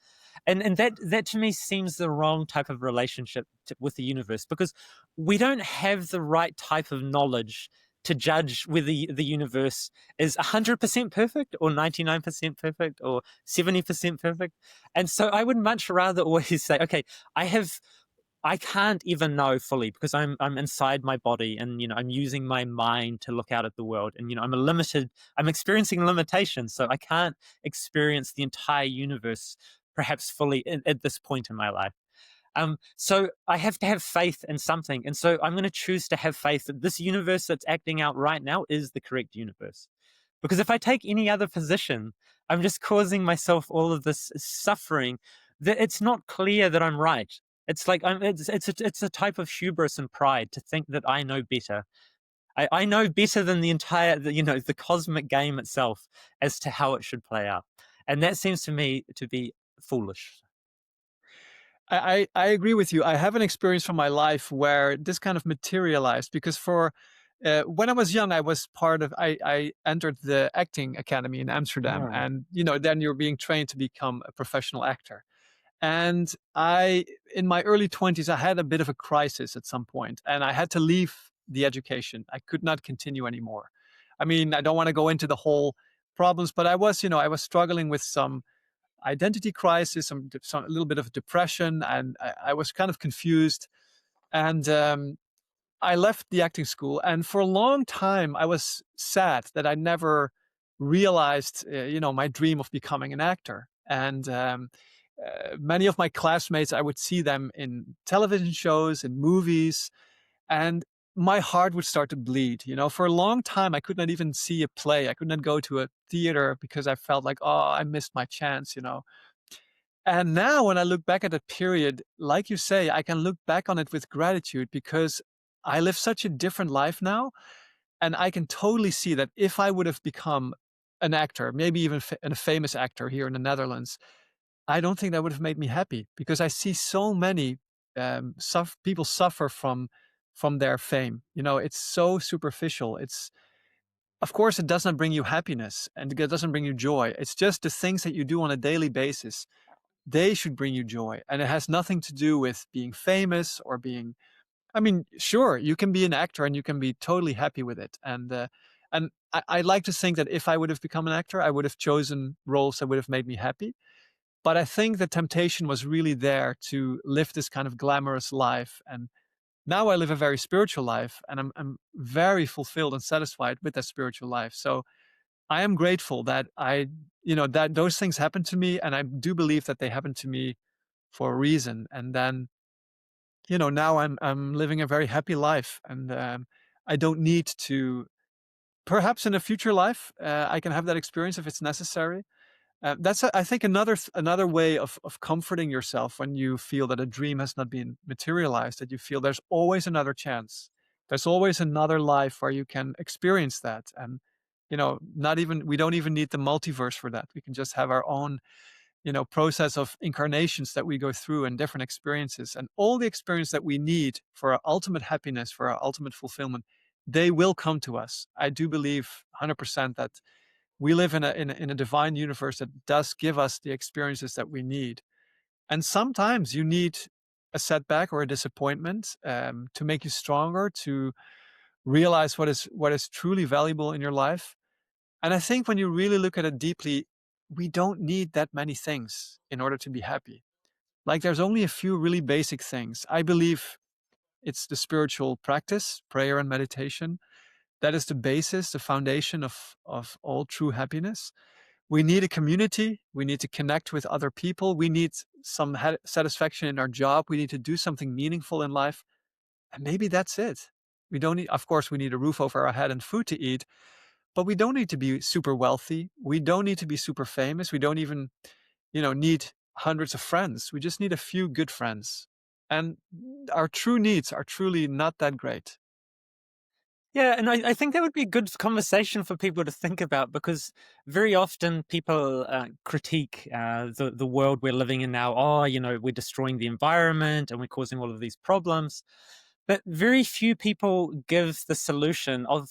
And that to me seems the wrong type of relationship with the universe, because we don't have the right type of knowledge to judge whether the universe is 100% perfect or 99% perfect or 70% perfect. And so I would much rather always say, okay, I can't even know fully because I'm inside my body, and I'm using my mind to look out at the world, and I'm experiencing limitations, so I can't experience the entire universe perhaps fully at this point in my life. So I have to have faith in something. And so I'm going to choose to have faith that this universe that's acting out right now is the correct universe. Because if I take any other position, I'm just causing myself all of this suffering that it's not clear that I'm right. It's like it's a type of hubris and pride to think that I know better. I know better than the entire, the cosmic game itself as to how it should play out. And that seems to me to be foolish. I agree with you. I have an experience from my life where this kind of materialized because for when I was young, I entered the acting academy in Amsterdam, Oh, and then you're being trained to become a professional actor. And in my early 20s, I had a bit of a crisis at some point, and I had to leave the education. I could not continue anymore. I mean, I don't want to go into the whole problems, but I was struggling with some identity crisis, some a little bit of depression, and I was kind of confused. And I left the acting school, and for a long time, I was sad that I never realized, my dream of becoming an actor. And many of my classmates, I would see them in television shows and movies, and my heart would start to bleed. For a long time, I could not even see a play. I could not go to a theater because I felt like, oh, I missed my chance. And now when I look back at that period, like you say, I can look back on it with gratitude because I live such a different life now. And I can totally see that if I would have become an actor, maybe even a famous actor here in the Netherlands, I don't think that would have made me happy because I see so many people suffer from their fame. It's so superficial. Of course, it does not bring you happiness and it doesn't bring you joy. It's just the things that you do on a daily basis, they should bring you joy. And it has nothing to do with being famous or being, I mean, sure, you can be an actor and you can be totally happy with it. And I like to think that if I would have become an actor, I would have chosen roles that would have made me happy. But I think the temptation was really there to live this kind of glamorous life. And now I live a very spiritual life and I'm very fulfilled and satisfied with that spiritual life. So I am grateful that that those things happened to me. And I do believe that they happened to me for a reason. And then, now I'm living a very happy life, and I don't need to. Perhaps in a future life, I can have that experience if it's necessary. That's, I think, another way of comforting yourself when you feel that a dream has not been materialized. That you feel there's always another chance. There's always another life where you can experience that, and not even we don't even need the multiverse for that. We can just have our own process of incarnations that we go through and different experiences, and all the experience that we need for our ultimate happiness, for our ultimate fulfillment, they will come to us. I do believe 100% that we live in a divine universe that does give us the experiences that we need. And sometimes you need a setback or a disappointment to make you stronger, to realize what is truly valuable in your life. And I think when you really look at it deeply, we don't need that many things in order to be happy. Like there's only a few really basic things. I believe it's the spiritual practice, prayer and meditation. That is the basis, the foundation of all true happiness. We need a community. We need to connect with other people. We need some satisfaction in our job. We need to do something meaningful in life. And maybe that's it. We don't need, of course, we need a roof over our head and food to eat, but we don't need to be super wealthy. We don't need to be super famous. We don't even, need hundreds of friends. We just need a few good friends. And our true needs are truly not that great. Yeah, and I think that would be a good conversation for people to think about because very often people critique the world we're living in now. Oh, we're destroying the environment and we're causing all of these problems. But very few people give the solution of,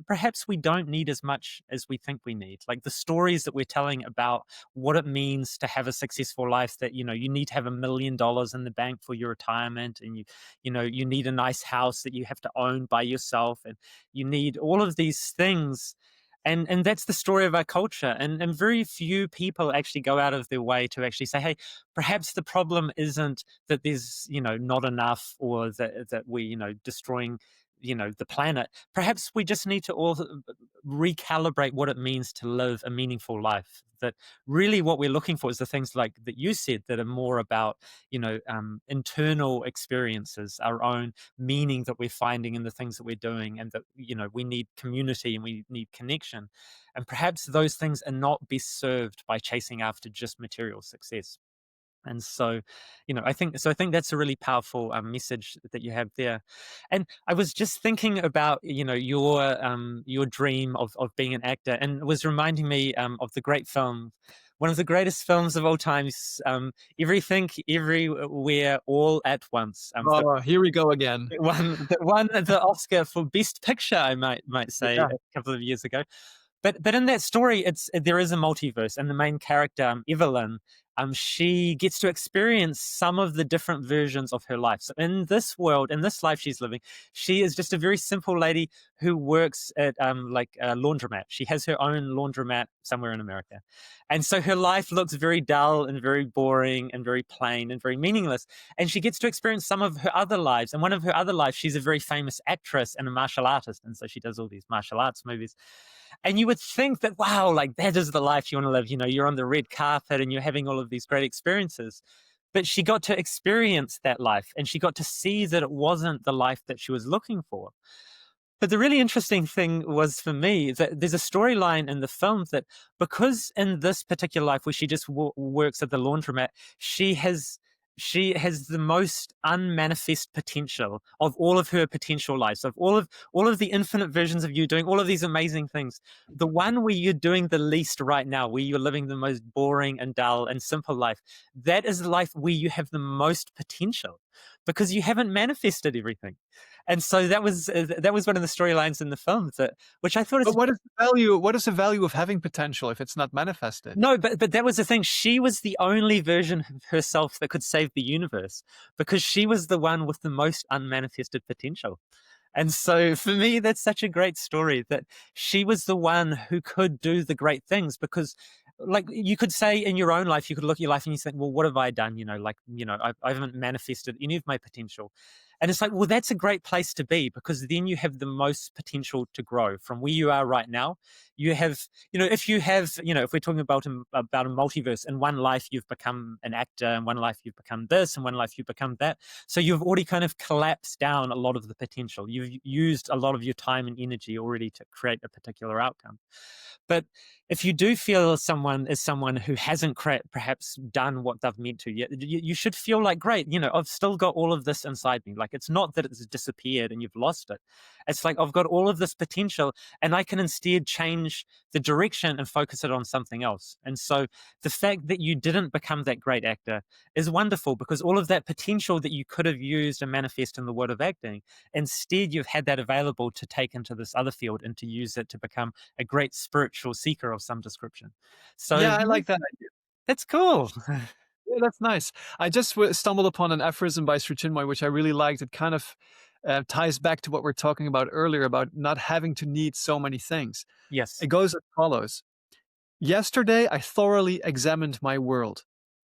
perhaps we don't need as much as we think we need. Like the stories that we're telling about what it means to have a successful life, that, you need to have $1 million in the bank for your retirement, and you need a nice house that you have to own by yourself, and you need all of these things. And that's the story of our culture. And very few people actually go out of their way to actually say, hey, perhaps the problem isn't that there's, not enough, or that we, destroying, the planet. Perhaps we just need to all recalibrate what it means to live a meaningful life. That really what we're looking for is the things like that you said, that are more about, internal experiences, our own meaning that we're finding in the things that we're doing, and that, we need community and we need connection. And perhaps those things are not best served by chasing after just material success. And so, I think that's a really powerful message that you have there. And I was just thinking about, your dream of being an actor, and it was reminding me of the great film, one of the greatest films of all times, Everything, Everywhere, All at Once. Oh, here we go again. Won the Oscar for Best Picture, I might say, Yeah. a couple of years ago. But in that story, there is a multiverse, and the main character, Evelyn, she gets to experience some of the different versions of her life. So in this world, in this life she's living, she is just a very simple lady who works at like a laundromat. She has her own laundromat somewhere in America, and so her life looks very dull and very boring and very plain and very meaningless. And she gets to experience some of her other lives. And one of her other lives, she's a very famous actress and a martial artist, and so she does all these martial arts movies. And you would think that, wow, like that is the life you want to live. You're on the red carpet and you're having all of these great experiences. But she got to experience that life, and she got to see that it wasn't the life that she was looking for. But the really interesting thing was for me that there's a storyline in the film that, because in this particular life where she just works at the laundromat, she has she has the most unmanifest potential of all of her potential lives, of all of the infinite versions of you doing all of these amazing things. The one where you're doing the least right now, where you're living the most boring and dull and simple life, that is the life where you have the most potential, because you haven't manifested everything. And so that was one of the storylines in the film, that which I thought But is what is the value? What is the value of having potential if it's not manifested? no, but that was the thing. She was the only version of herself that could save the universe, because she was the one with the most unmanifested potential. And so for me, that's such a great story, that she was the one who could do the great things. Because, like, you could say in your own life, you could look at your life and you think, well, what have I done? I haven't manifested any of my potential. And it's like, well, that's a great place to be, because then you have the most potential to grow from where you are right now. You have, if you have, if we're talking about a multiverse, in one life you've become an actor, in one life you've become this, in one life you've become that. So you've already kind of collapsed down a lot of the potential. You've used a lot of your time and energy already to create a particular outcome. But if you do feel someone is someone who hasn't perhaps done what they've meant to, you should feel like, great, I've still got all of this inside me. Like, it's not that it's disappeared and you've lost it. It's like, I've got all of this potential, and I can instead change the direction and focus it on something else. And so the fact that you didn't become that great actor is wonderful, because all of that potential that you could have used and manifest in the world of acting, instead you've had that available to take into this other field and to use it to become a great spiritual seeker of some description. So Yeah, I yeah, like that idea. that's cool. Yeah, that's nice. I just stumbled upon an aphorism by Sri Chinmoy, which I really liked. It kind of ties back to what we're talking about earlier about not having to need so many things. Yes. It goes as follows. Yesterday, I thoroughly examined my world.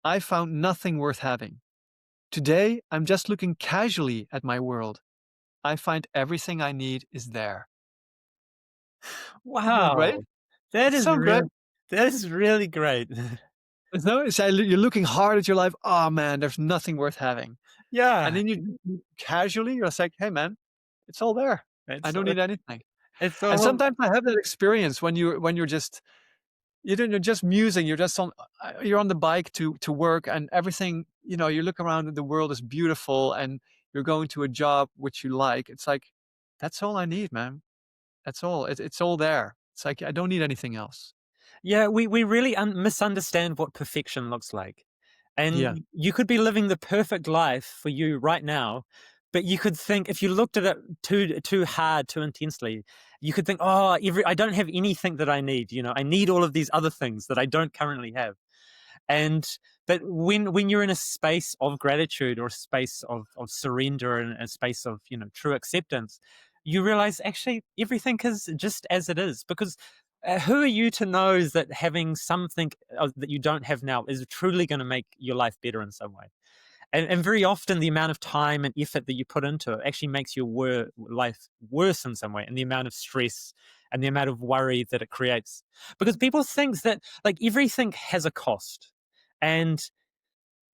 I found nothing worth having. Today, I'm just looking casually at my world. I find everything I need is there. Isn't that great? Wow. That It's is so great. real. That is really great. You're looking hard at your life. Oh man, there's nothing worth having. And Yeah. then you casually, you're just like, hey man, it's all there. I It's don't need anything. it's And all sometimes I have that experience when you're just you're just musing, you're on the bike to work and everything, you look around and the world is beautiful and you're going to a job which you like. It's like That's all I need, man. That's all. It's all there. It's like I don't need anything else. Yeah, we really misunderstand what perfection looks like. And Yeah. you could be living the perfect life for you right now, but you could think if you looked at it too hard, too intensely, you could think, oh, I don't have anything that I need. I need all of these other things that I don't currently have. And but when you're in a space of gratitude or a space of surrender and a space of true acceptance, you realize actually everything is just as it is. Because who are you to know that having something that you don't have now is truly going to make your life better in some way? And very often the amount of time and effort that you put into it actually makes your life worse in some way, and the amount of stress and the amount of worry that it creates. Because people think that like everything has a cost. And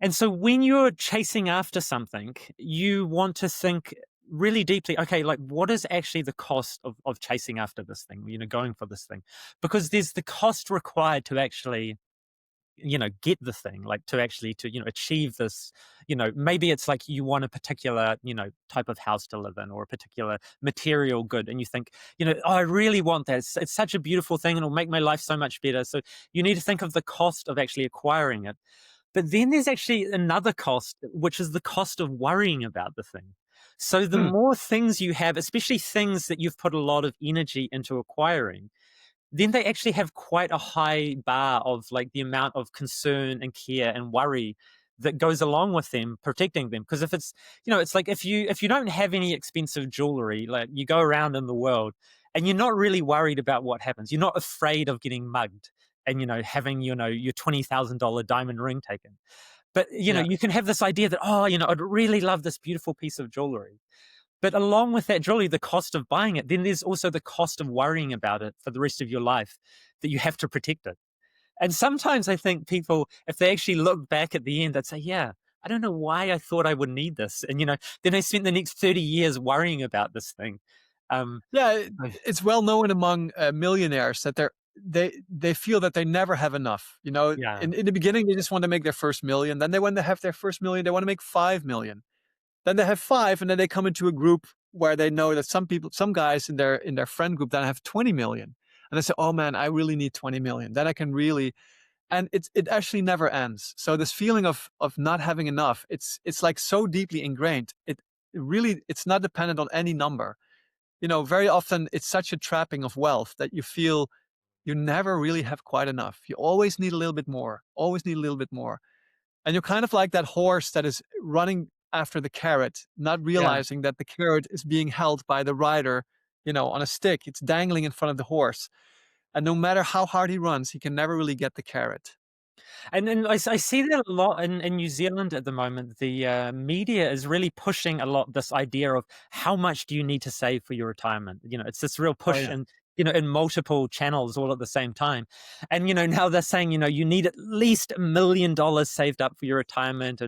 and so when you're chasing after something, you want to think really deeply, okay, like what is actually the cost of chasing after this thing, going for this thing? Because there's the cost required to actually get the thing, like to actually to achieve this. Maybe it's like you want a particular type of house to live in, or a particular material good, and you think, oh, I really want that. It's such a beautiful thing and it'll make my life so much better. So you need to think of the cost of actually acquiring it. But then there's actually another cost, which is the cost of worrying about the thing. So the Hmm. more things you have, especially things that you've put a lot of energy into acquiring, then they actually have quite a high bar of like the amount of concern and care and worry that goes along with them protecting them. Because if it's it's like if you don't have any expensive jewelry, like you go around in the world and you're not really worried about what happens, you're not afraid of getting mugged and having your $20,000 diamond ring taken. But Yeah. you can have this idea that, oh, I'd really love this beautiful piece of jewelry. But along with that jewelry, the cost of buying it, then there's also the cost of worrying about it for the rest of your life, that you have to protect it. And sometimes I think people, if they actually look back at the end, they'd say, yeah, I don't know why I thought I would need this. And, then I spent the next 30 years worrying about this thing. Um, Yeah, I- it's well known among millionaires that they feel that they never have enough. yeah, In the beginning, they just want to make their first million. Then they when they have their first million, they want to make 5 million. Then they have five, and then they come into a group where they know that some guys in their friend group, then have 20 million, and they say, "Oh man, I really need 20 million. Then I can really." And it actually never ends. So this feeling of not having enough, it's like so deeply ingrained. It really it's not dependent on any number. Very often it's such a trapping of wealth that you feel you never really have quite enough. You always need a little bit more, always need a little bit more. And you're kind of like that horse that is running after the carrot, not yeah. realizing that the carrot is being held by the rider, on a stick. It's dangling in front of the horse. And no matter how hard he runs, he can never really get the carrot. And I see that a lot in New Zealand at the moment. The media is really pushing a lot this idea of how much do you need to save for your retirement. It's this real Oh push yeah. in multiple channels all at the same time. And now they're saying you need at least $1 million saved up for your retirement,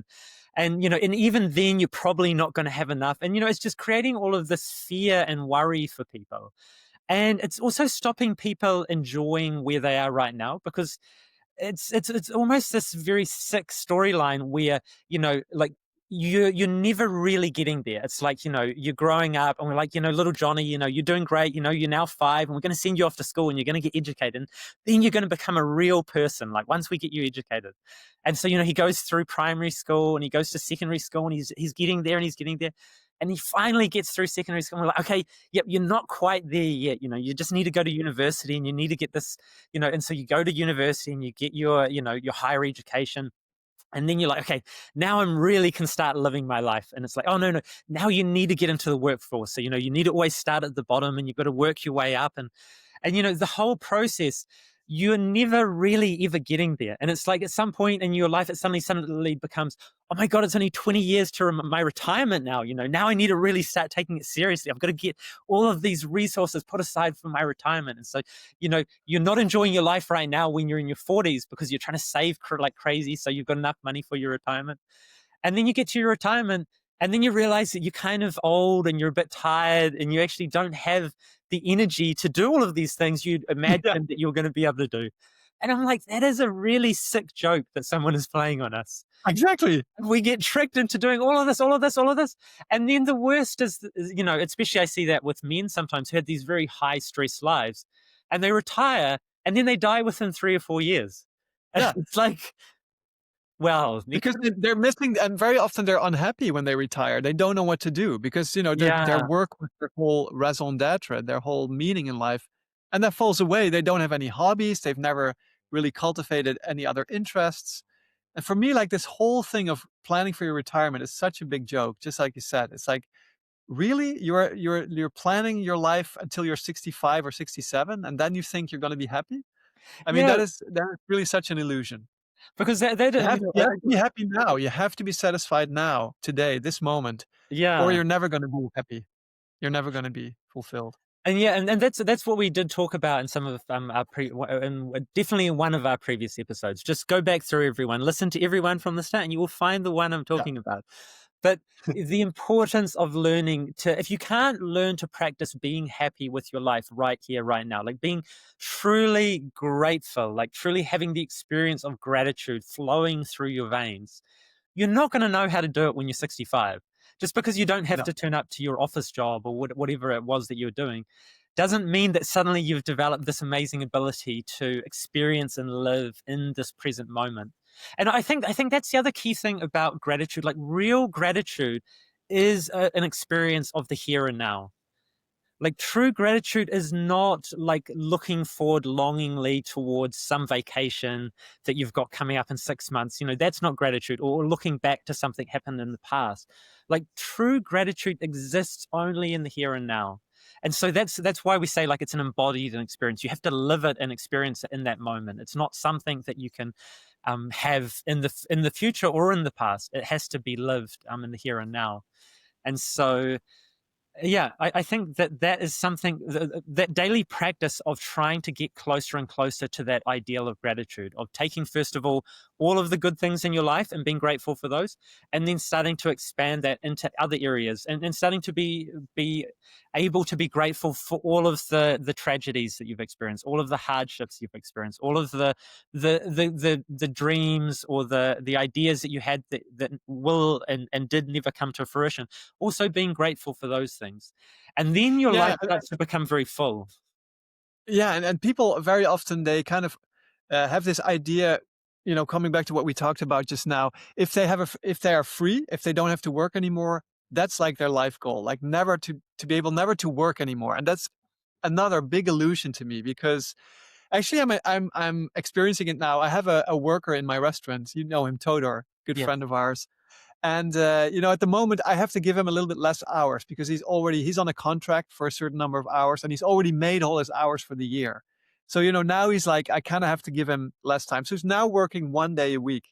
and even then you're probably not going to have enough. And it's just creating all of this fear and worry for people. And it's also stopping people enjoying where they are right now, because it's almost this very sick storyline where like you're never really getting there. It's like you're growing up and we're like, little Johnny, you're doing great, you're now 5 and we're going to send you off to school and you're going to get educated, and then you're going to become a real person like once we get you educated. And so he goes through primary school and he goes to secondary school and he's getting there and he's getting there, and he finally gets through secondary school and we're like, okay, yep, you're not quite there yet, you just need to go to university and you need to get this, and so you go to university and you get your higher education, and then you're like, okay, now I'm really can start living my life. And it's like, oh no, no, now you need to get into the workforce. So you need to always start at the bottom and you've got to work your way up. And the whole process, you're never really ever getting there. And it's like at some point in your life, it suddenly becomes, oh my God, it's only 20 years to my retirement now. Now I need to really start taking it seriously. I've got to get all of these resources put aside for my retirement. And so, you're not enjoying your life right now when you're in your 40s because you're trying to save like crazy. So you've got enough money for your retirement. And then you get to your retirement and then you realize that you're kind of old and you're a bit tired and you actually don't have the energy to do all of these things you'd Yeah. imagined that you were going to be able to do. And I'm like, that is a really sick joke that someone is playing on us. Exactly. We get tricked into doing all of this, all of this, all of this. And then the worst is, especially I see that with men sometimes who have these very high stress lives and they retire and then they die within 3 or 4 years. Yeah. It's like, well, Because they're missing, and very often they're unhappy when they retire. They don't know what to do because, their yeah, work was their whole raison d'être, their whole meaning in life. And that falls away. They don't have any hobbies. They've never really cultivated any other interests. And for me, like this whole thing of planning for your retirement is such a big joke. Just like you said, it's like, really, you're planning your life until you're 65 or 67, and then you think you're going to be happy. I mean, yeah, that is really such an illusion. because that I mean, You have to be happy now. You have to be satisfied now, today, this moment, or yeah. you're never gonna be happy. You're never gonna be fulfilled. And yeah, and that's what we did talk about in some of definitely in one of our previous episodes. Just go back through everyone, listen to everyone from the start, and you will find the one I'm Yeah. talking about. But the importance of learning to, if you can't learn to practice being happy with your life right here, right now, like being truly grateful, like truly having the experience of gratitude flowing through your veins, you're not going to know how to do it when you're 65. Just because you don't have No. to turn up to your office job or whatever it was that you're doing doesn't mean that suddenly you've developed this amazing ability to experience and live in this present moment. And I think that's the other key thing about gratitude. Like real gratitude is an experience of the here and now. Like true gratitude is not like looking forward longingly towards some vacation that you've got coming up in 6 months. That's not gratitude, or looking back to something happened in the past. Like true gratitude exists only in the here and now. And so that's why we say like it's an embodied experience. You have to live it and experience it in that moment. It's not something that you can have in the future or in the past. It has to be lived in the here and now. And so yeah, I think that is something that daily practice of trying to get closer and closer to that ideal of gratitude, of taking first of all of the good things in your life and being grateful for those, and then starting to expand that into other areas, and starting to be able to be grateful for all of the tragedies that you've experienced, all of the hardships you've experienced, all of the dreams or the ideas that you had that will and did never come to fruition. Also being grateful for those things. And then your Yeah, life starts to become very full. yeah, and people very often, they kind of, have this idea, coming back to what we talked about just now, if they are free, if they don't have to work anymore, that's like their life goal, like never to be able never to work anymore, and that's another big illusion to me because actually I'm experiencing it now. I have a worker in my restaurant, you know him, Todor, good Yes. friend of ours. And at the moment, I have to give him a little bit less hours because he's on a contract for a certain number of hours, and he's already made all his hours for the year. So now he's like, I kind of have to give him less time. So he's now working 1 day a week.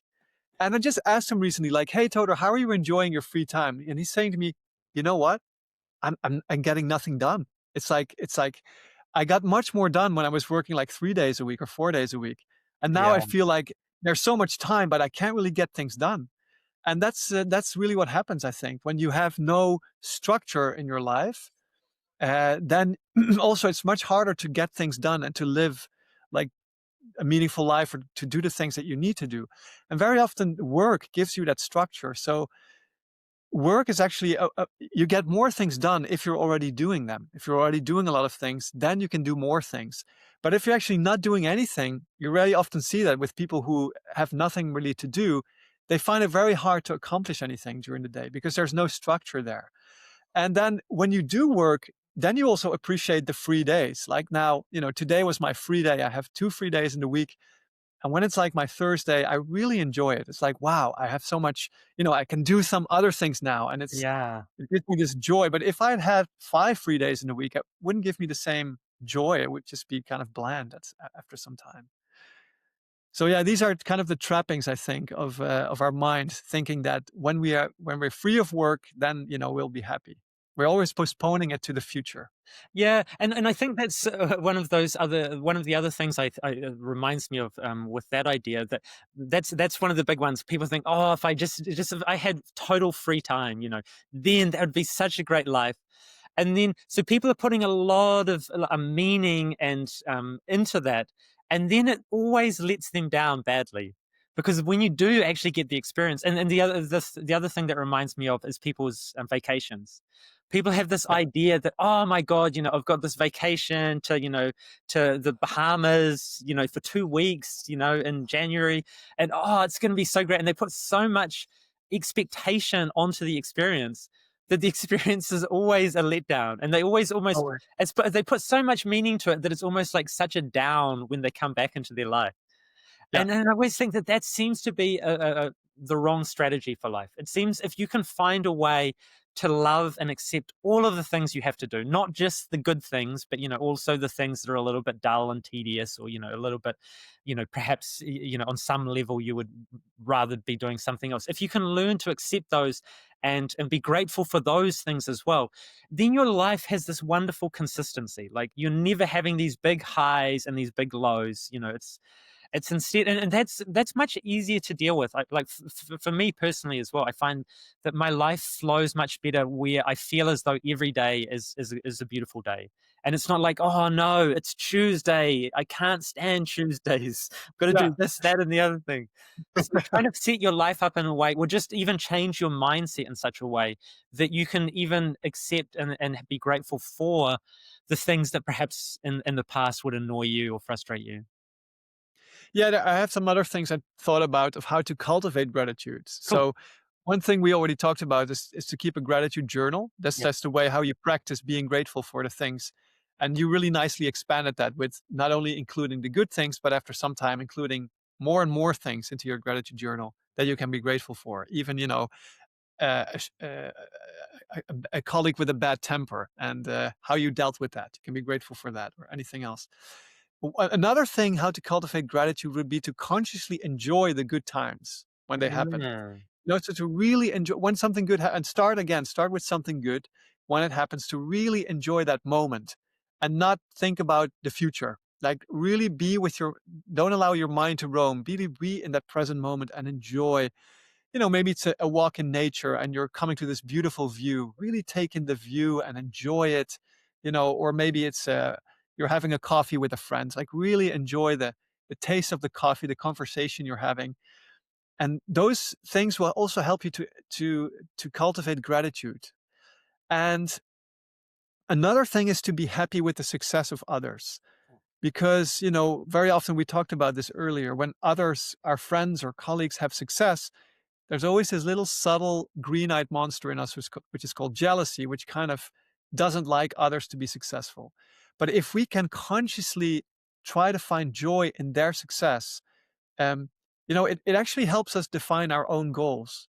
And I just asked him recently, like, "Hey, Todor, how are you enjoying your free time?" And he's saying to me, "You know what? I'm getting nothing done. It's like I got much more done when I was working like 3 days a week or 4 days a week, and now I Yeah. feel like there's so much time, but I can't really get things done." And that's really what happens, I think, when you have no structure in your life. Then also it's much harder to get things done and to live like a meaningful life or to do the things that you need to do. And very often, work gives you that structure. So work is actually you get more things done if you're already doing them. If you're already doing a lot of things, then you can do more things. But if you're actually not doing anything, you really often see that with people who have nothing really to do, they find it very hard to accomplish anything during the day because there's no structure there. And then when you do work, then you also appreciate the free days. Like now, today was my free day. I have 2 free days in the week. And when it's like my Thursday, I really enjoy it. It's like, wow, I have so much, I can do some other things now. And Yeah. it gives me this joy. But if I had 5 free days in a week, it wouldn't give me the same joy. It would just be kind of bland after some time. So yeah, these are kind of the trappings, I think, of our mind, thinking that when we're free of work, then we'll be happy. We're always postponing it to the future. Yeah, and I think that's one of the other things reminds me of with that idea that's one of the big ones. People think, oh, if I just if I had total free time, then that would be such a great life. And then so people are putting a lot of meaning and into that. and then it always lets them down badly. Because when you do actually get the experience, and the other thing that reminds me of is people's vacations. People have this Yeah. idea that, oh my god, I've got this vacation to to the Bahamas, for 2 weeks, in January, and oh, it's going to be so great, and they put so much expectation onto the experience that the experience is always a letdown, and they always almost Always. they put so much meaning to it that it's almost like such a down when they come back into their life. Yeah. And I always think that that seems to be the wrong strategy for life. It seems if you can find a way to love and accept all of the things you have to do, not just the good things, but also the things that are a little bit dull and tedious, or a little bit, perhaps on some level you would rather be doing something else. If you can learn to accept those and be grateful for those things as well, then your life has this wonderful consistency. Like you're never having these big highs and these big lows. It's instead, and that's much easier to deal with. For me personally as well, I find that my life flows much better where I feel as though every day is a beautiful day, and it's not like, oh no, it's Tuesday, I can't stand Tuesdays, I've got to Yeah. do this, that, and the other thing. So trying to set your life up in a way, or just even change your mindset in such a way that you can even accept and be grateful for the things that perhaps in the past would annoy you or frustrate you. Yeah, I have some other things I thought about of how to cultivate gratitude. Cool. So one thing we already talked about is to keep a gratitude journal. That's Yep. that's the way how you practice being grateful for the things. And you really nicely expanded that with not only including the good things, but after some time including more and more things into your gratitude journal that you can be grateful for. Even, a colleague with a bad temper and how you dealt with that. You can be grateful for that or anything else. Another thing, how to cultivate gratitude would be to consciously enjoy the good times when they happen. Mm. So to really enjoy when something good and start again, start with something good when it happens to really enjoy that moment and not think about the future. Like really be with don't allow your mind to roam. Be in that present moment and enjoy. Maybe it's a walk in nature and you're coming to this beautiful view. Really take in the view and enjoy it. Or maybe it's you're having a coffee with a friend. Like really enjoy the taste of the coffee, the conversation you're having, and those things will also help you to cultivate gratitude. And another thing is to be happy with the success of others, because very often, we talked about this earlier, when others, our friends or colleagues, have success, there's always this little subtle green-eyed monster in us which is called jealousy, which kind of doesn't like others to be successful. But if we can consciously try to find joy in their success, um, it actually helps us define our own goals.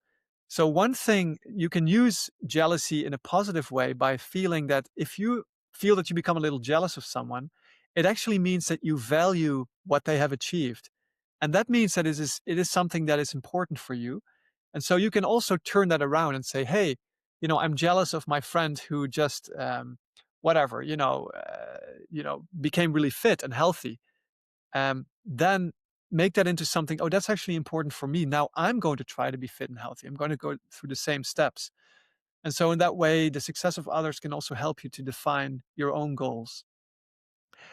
So one thing, you can use jealousy in a positive way by feeling that if you feel that you become a little jealous of someone, it actually means that you value what they have achieved. And that means that it is something that is important for you. And so you can also turn that around and say, hey, I'm jealous of my friend who just whatever, became really fit and healthy. Then make that into something, oh, that's actually important for me. Now I'm going to try to be fit and healthy. I'm going to go through the same steps. And so in that way, the success of others can also help you to define your own goals.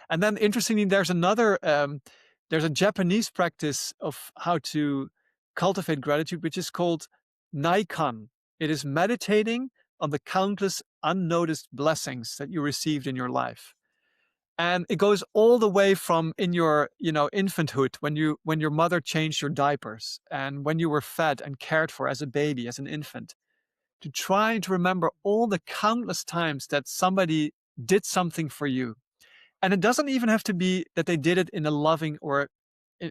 And then interestingly, there's a Japanese practice of how to cultivate gratitude, which is called Naikan. It is meditating on the countless unnoticed blessings that you received in your life. And it goes all the way from in your, infanthood, when your mother changed your diapers and when you were fed and cared for as a baby, as an infant, to trying to remember all the countless times that somebody did something for you. And it doesn't even have to be that they did it in a loving or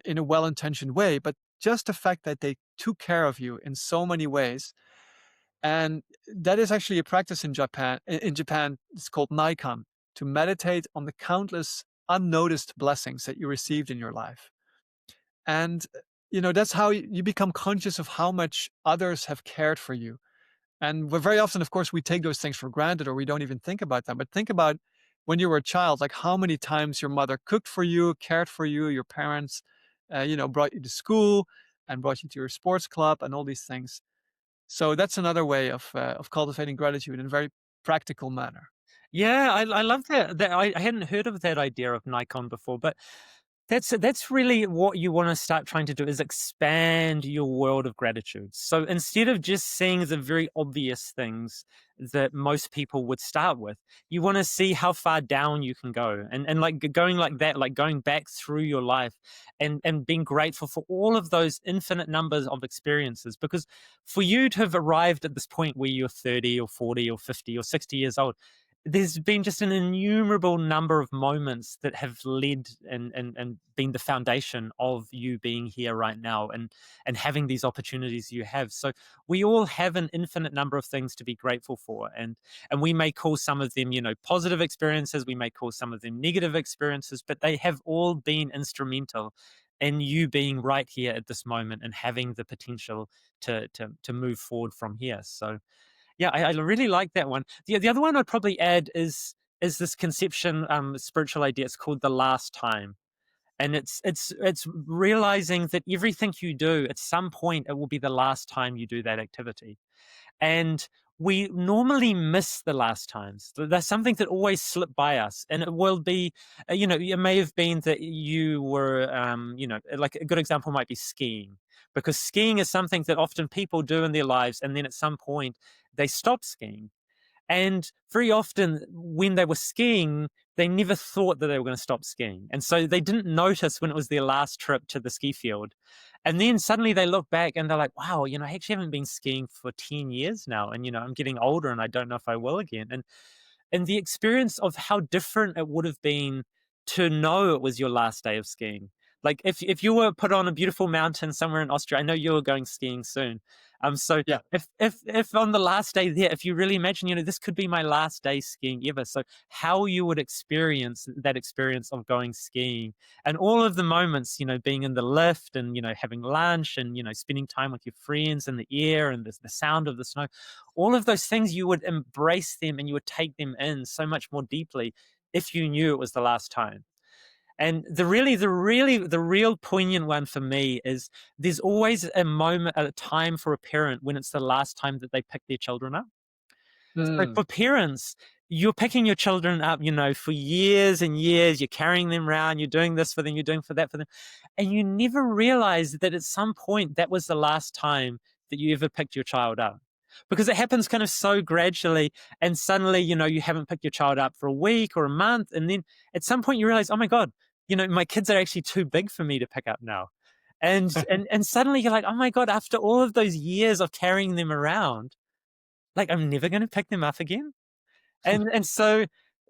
in a well-intentioned way, but just the fact that they took care of you in so many ways. And that is actually a practice in Japan. In Japan, it's called Naikan, to meditate on the countless unnoticed blessings that you received in your life. And that's how you become conscious of how much others have cared for you. And very often, of course, we take those things for granted or we don't even think about them. But think about when you were a child, like how many times your mother cooked for you, cared for you, your parents, brought you to school and brought you to your sports club and all these things. So that's another way of cultivating gratitude in a very practical manner. Yeah, I love that. I hadn't heard of that idea of Nikon before, but That's really what you want to start trying to do, is expand your world of gratitude. So instead of just seeing the very obvious things that most people would start with, you want to see how far down you can go, and like going like that, like going back through your life and being grateful for all of those infinite numbers of experiences. Because for you to have arrived at this point where you're 30 or 40 or 50 or 60 years old, there's been just an innumerable number of moments that have led and been the foundation of you being here right now, and having these opportunities you have. So we all have an infinite number of things to be grateful for, and we may call some of them, positive experiences, we may call some of them negative experiences, but they have all been instrumental in you being right here at this moment and having the potential to move forward from here. So yeah, I really like that one. The other one I'd probably add is this conception, spiritual idea. It's called the last time, and it's realizing that everything you do at some point, it will be the last time you do that activity. And we normally miss the last times. There's something that always slip by us, and it will be, it may have been that you were, like a good example might be skiing, because skiing is something that often people do in their lives, and then at some point they stop skiing. And very often, when they were skiing, they never thought that they were going to stop skiing. And so they didn't notice when it was their last trip to the ski field. And then suddenly they look back and they're like, wow, I actually haven't been skiing for 10 years now. And, I'm getting older and I don't know if I will again. And the experience of how different it would have been to know it was your last day of skiing. Like if you were put on a beautiful mountain somewhere in Austria, I know you're going skiing soon. So Yeah. if on the last day there, if you really imagine, this could be my last day skiing ever. So how you would experience that experience of going skiing, and all of the moments, being in the lift and, having lunch and, spending time with your friends in the air and the sound of the snow, all of those things, you would embrace them and you would take them in so much more deeply if you knew it was the last time. And the real poignant one for me is there's always a moment, a time for a parent when it's the last time that they pick their children up. So Mm. for parents, you're picking your children up, for years and years. You're carrying them around. You're doing this for them. You're doing for that for them. And you never realize that at some point that was the last time that you ever picked your child up. Because it happens kind of so gradually. And suddenly, you haven't picked your child up for a week or a month. And then at some point you realize, oh my God, my kids are actually too big for me to pick up now. And suddenly you're like, oh my God, after all of those years of carrying them around, like I'm never going to pick them up again. And so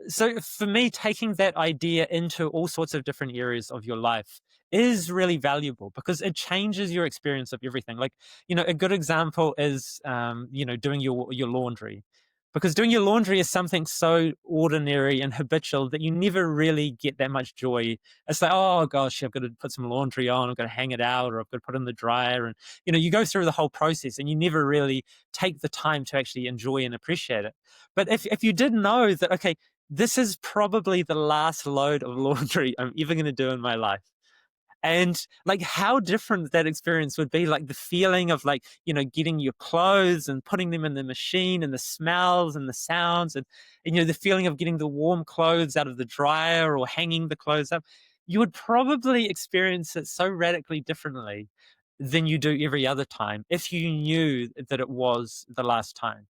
for me, taking that idea into all sorts of different areas of your life is really valuable, because it changes your experience of everything. Like, a good example is, doing your laundry, because doing your laundry is something so ordinary and habitual that you never really get that much joy. It's like, oh gosh, I've got to put some laundry on, I've got to hang it out, or I've got to put it in the dryer. And, you go through the whole process and you never really take the time to actually enjoy and appreciate it. But if you did know that, okay, this is probably the last load of laundry I'm ever going to do in my life. And like how different that experience would be, like the feeling of, like, getting your clothes and putting them in the machine, and the smells and the sounds, and the feeling of getting the warm clothes out of the dryer or hanging the clothes up. You would probably experience it so radically differently than you do every other time if you knew that it was the last time.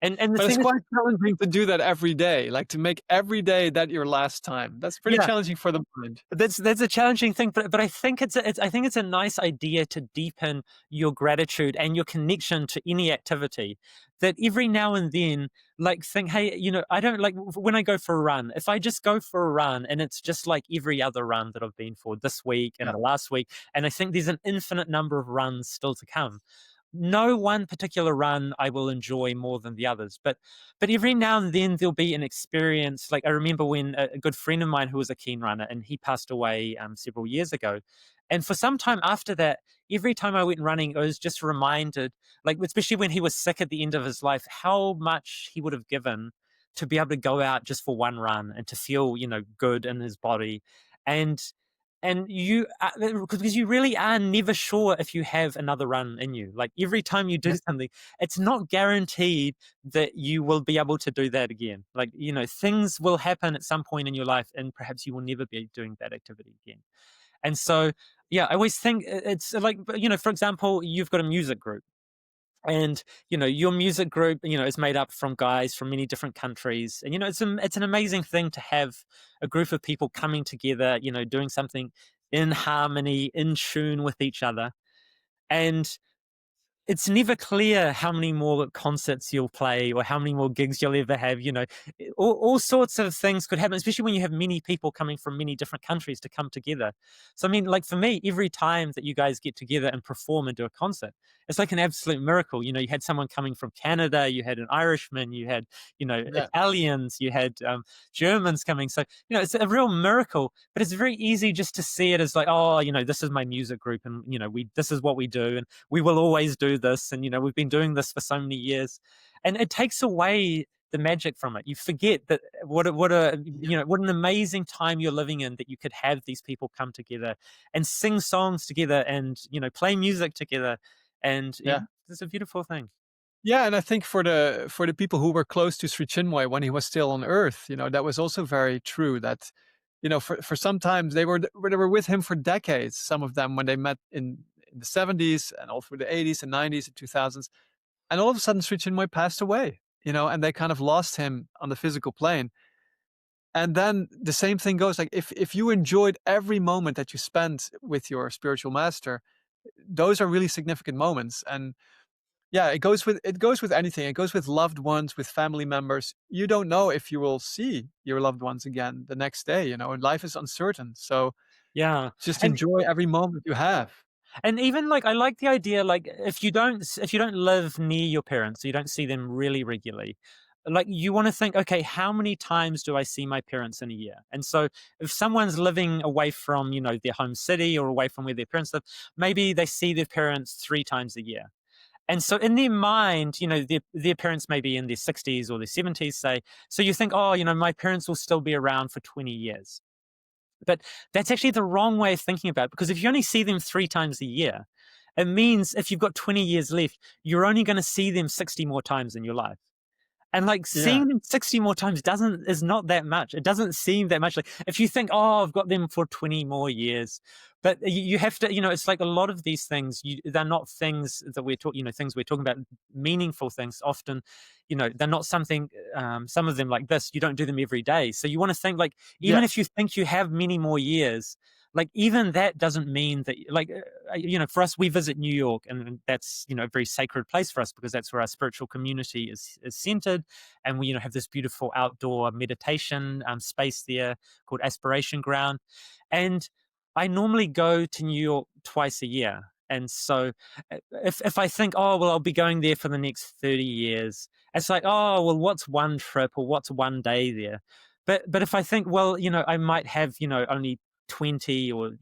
And the But it's thing is, quite challenging to do that every day, like to make every day that your last time. That's pretty yeah, challenging for the mind. that's a challenging thing, but I think I think it's a nice idea to deepen your gratitude and your connection to any activity. That every now and then, like, think, hey, I don't like when I go for a run. If I just go for a run and it's just like every other run that I've been for this week and Yeah. the last week, and I think there's an infinite number of runs still to come. No one particular run I will enjoy more than the others, but every now and then there'll be an experience. Like, I remember when a good friend of mine who was a keen runner, and he passed away several years ago. And for some time after that, every time I went running, I was just reminded, like, especially when he was sick at the end of his life, how much he would have given to be able to go out just for one run and to feel, good in his body. And and you, because you really are never sure if you have another run in you. Like, every time you do something, it's not guaranteed that you will be able to do that again. Like, things will happen at some point in your life, and perhaps you will never be doing that activity again. And so, yeah, I always think it's like, for example, you've got a music group, and your music group is made up from guys from many different countries, and it's an amazing thing to have a group of people coming together, doing something in harmony, in tune with each other. And it's never clear how many more concerts you'll play or how many more gigs you'll ever have. All sorts of things could happen, especially when you have many people coming from many different countries to come together. So, I mean, like for me, every time that you guys get together and perform and do a concert, it's like an absolute miracle. You had someone coming from Canada, you had an Irishman, you had, Yeah. Italians, you had Germans coming. So, it's a real miracle, but it's very easy just to see it as like, oh, this is my music group, and, this is what we do. And we will always do this, and we've been doing this for so many years, and it takes away the magic from it. You forget that what an amazing time you're living in, that you could have these people come together and sing songs together, and play music together, and Yeah. it's a beautiful thing. Yeah, and I think for the people who were close to Sri Chinmoy when he was still on Earth, that was also very true. That for sometimes they were with him for decades. Some of them when they met in the 70s and all through the 80s and 90s and 2000s, and all of a sudden Sri Chinmoy passed away. And they kind of lost him on the physical plane. And then the same thing goes. Like if you enjoyed every moment that you spent with your spiritual master, those are really significant moments. And yeah, it goes with anything. It goes with loved ones, with family members. You don't know if you will see your loved ones again the next day, and life is uncertain. So Yeah. just and enjoy every moment you have. And even like I like the idea, like if you don't live near your parents, you don't see them really regularly. Like you want to think, okay, how many times do I see my parents in a year? And so if someone's living away from, their home city or away from where their parents live, maybe they see their parents 3 times a year. And so in their mind, their parents may be in their 60s or their 70s, say. So you think, oh, my parents will still be around for 20 years. But that's actually the wrong way of thinking about it, because if you only see them 3 times a year, it means if you've got 20 years left, you're only going to see them 60 more times in your life. And like Yeah. seeing them 60 more times is not that much. It doesn't seem that much. Like if you think, oh, I've got them for 20 more years, but you have to, it's like a lot of these things, they're not things that we're talking, things we're talking about, meaningful things. Often, they're not something, some of them like this, you don't do them every day. So you want to think like, even Yeah. if you think you have many more years, like even that doesn't mean that like for us, we visit New York, and that's a very sacred place for us, because that's where our spiritual community is centered. And we have this beautiful outdoor meditation space there called Aspiration Ground. And I normally go to New York twice a year. And so if I think, oh well, I'll be going there for the next 30 years, it's like, oh well, what's one trip or what's one day there? But if I think, well, I might have only 20 or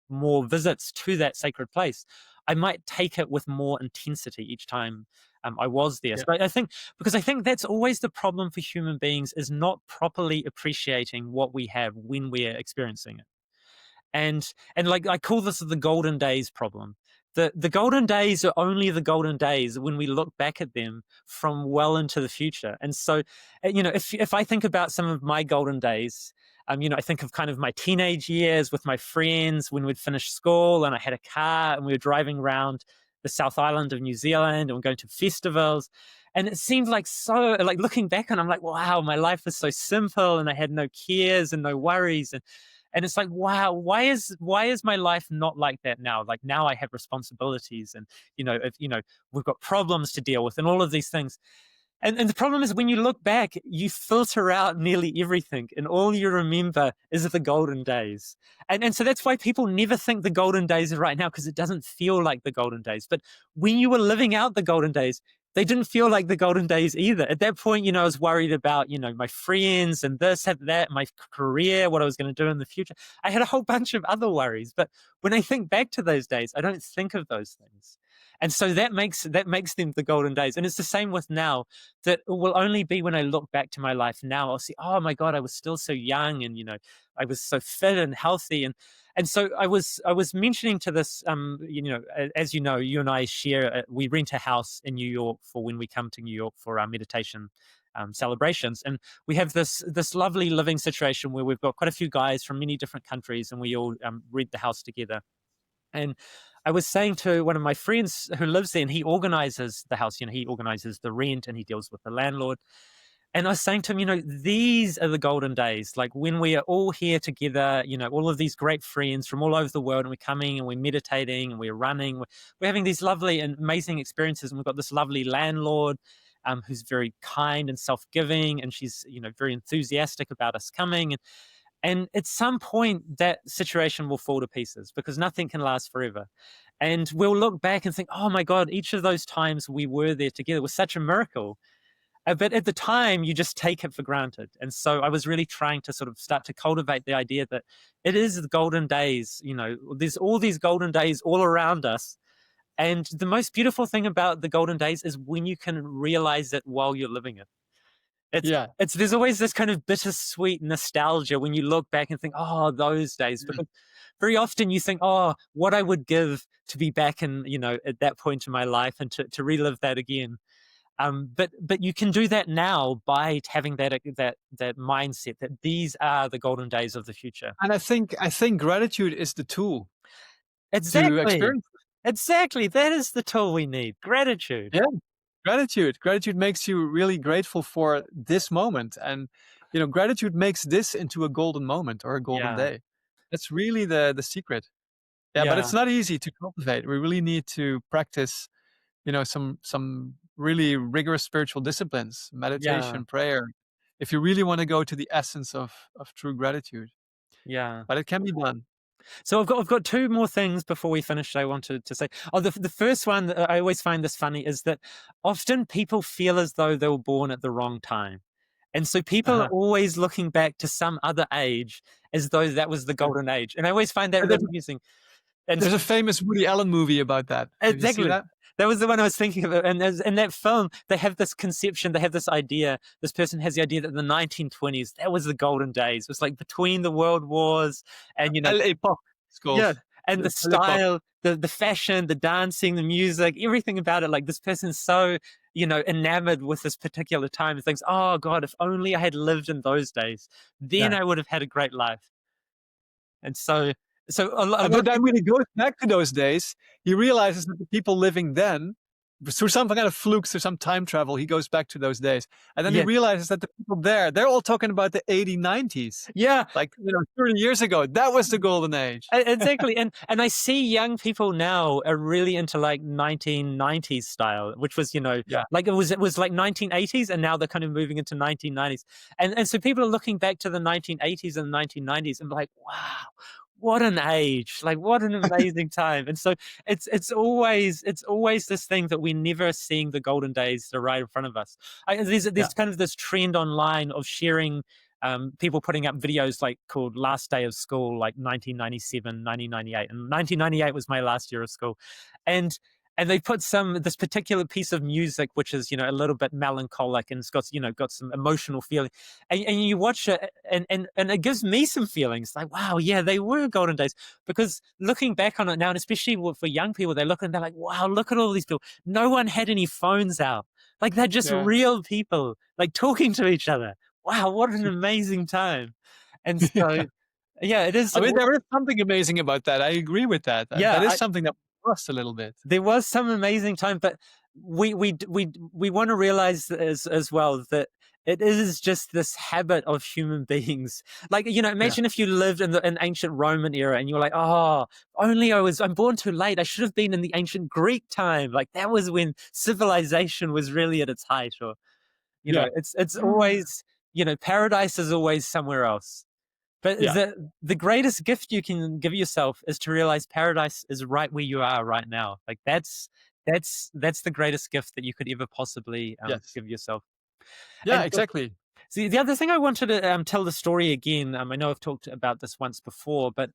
more visits to that sacred place, I might take it with more intensity each time I was there. Yeah. So I think, because I think that's always the problem for human beings, is not properly appreciating what we have when we're experiencing it. And like I call this the golden days problem. The golden days are only the golden days when we look back at them from well into the future. And so, if I think about some of my golden days, I think of kind of my teenage years with my friends when we'd finished school and I had a car and we were driving around the South Island of New Zealand and we're going to festivals. And it seemed like, so like looking back, and I'm like, wow, my life was so simple and I had no cares and no worries. And it's like, wow, why is my life not like that now? Like now I have responsibilities, and if we've got problems to deal with and all of these things. And the problem is, when you look back, you filter out nearly everything, and all you remember is the golden days. And so that's why people never think the golden days are right now, because it doesn't feel like the golden days. But when you were living out the golden days, they didn't feel like the golden days either. At that point, I was worried about, my friends and this and that, my career, what I was going to do in the future. I had a whole bunch of other worries. But when I think back to those days, I don't think of those things. And so that makes them the golden days. And it's the same with now. That will only be when I look back to my life now, I'll see, oh my God, I was still so young, and I was so fit and healthy. And so I was mentioning to this, as you and I share, we rent a house in New York for when we come to New York for our meditation celebrations. And we have this lovely living situation where we've got quite a few guys from many different countries, and we all rent the house together. And I was saying to one of my friends who lives there, and he organizes the house. He organizes the rent and he deals with the landlord. And I was saying to him, these are the golden days, like when we are all here together, all of these great friends from all over the world, and we're coming and we're meditating and we're running. We're having these lovely and amazing experiences. And we've got this lovely landlord who's very kind and self-giving. And she's, very enthusiastic about us coming. And at some point, that situation will fall to pieces because nothing can last forever. And we'll look back and think, oh my God, each of those times we were there together was such a miracle. But at the time, you just take it for granted. And so I was really trying to sort of start to cultivate the idea that it is the golden days. There's all these golden days all around us. And the most beautiful thing about the golden days is when you can realize it while you're living it. It's Yeah. it's there's always this kind of bittersweet nostalgia when you look back and think, oh, those days. Because very often you think, oh, what I would give to be back in, at that point in my life and to relive that again. But you can do that now by having that mindset that these are the golden days of the future. And I think gratitude is the tool to Exactly. experience. Exactly. That is the tool we need. Gratitude. Yeah, gratitude makes you really grateful for this moment, and gratitude makes this into a golden moment or a golden Yeah. day. That's really the secret. Yeah, but Yeah. it's not easy to cultivate. We really need to practice, some really rigorous spiritual disciplines, Yeah. meditation, prayer, if you really want to go to the essence of true gratitude. Yeah. But it can be done. So I've got two more things before we finish I wanted to say. Oh, the first one, I always find this funny, is that often people feel as though they were born at the wrong time. And so people are Uh-huh. always looking back to some other age as though that was the Yeah. golden age. And I always find that There's really amusing. And there's a famous Woody Allen movie about that. Have you seen exactly. that? That was the one I was thinking of. And in that film, they have this conception, they have this idea. This person has the idea that the 1920s, that was the golden days. It was like between the world wars and, L.A. Pop, it's called. yeah, and the L.A. Pop. style, the fashion, the dancing, the music, everything about it. Like this person's so, enamored with this particular time and thinks, oh God, if only I had lived in those days, then Yeah. I would have had a great life. And so a lot But of then people, when he goes back to those days, he realizes that the people living then, through some kind of fluke, through some time travel, he goes back to those days. And then he yeah, realizes that the people there, they're all talking about the 80s, 90s. yeah, Like, 30 years ago, that was the golden age. exactly. And I see young people now are really into like 1990s style, which was, Yeah. like it was like 1980s, and now they're kind of moving into 1990s. And so people are looking back to the 1980s and 1990s and be like, wow, what an age. Like what an amazing time. And so it's always this thing that we're never seeing the golden days that are right in front of us. Yeah. There's kind of this trend online of sharing people putting up videos like called last day of school, like 1997, 1998. And 1998 was my last year of school. And they put this particular piece of music, which is, a little bit melancholic and it's got some emotional feeling. And you watch it and it gives me some feelings like, wow, yeah, they were golden days. Because looking back on it now, and especially for young people, they look and they're like, wow, look at all these people. No one had any phones out. Like they're just Yeah. real people, like talking to each other. Wow, what an amazing time. And so, Yeah. yeah, it is. I mean, there is something amazing about that. I agree with that. That Yeah, is something that we lost a little bit. there was some amazing time, but we want to realize as well that it is just this habit of human beings. Like, Yeah. imagine if you lived in the ancient Roman era and you were like, oh, only I'm born too late. I should have been in the ancient Greek time. Like that was when civilization was really at its height. Or, Yeah. it's always, paradise is always somewhere else. But Yeah. the greatest gift you can give yourself is to realize paradise is right where you are right now. Like that's the greatest gift that you could ever possibly Yes. give yourself. Yeah, And exactly. see, the other thing I wanted to tell the story again. I know I've talked about this once before, but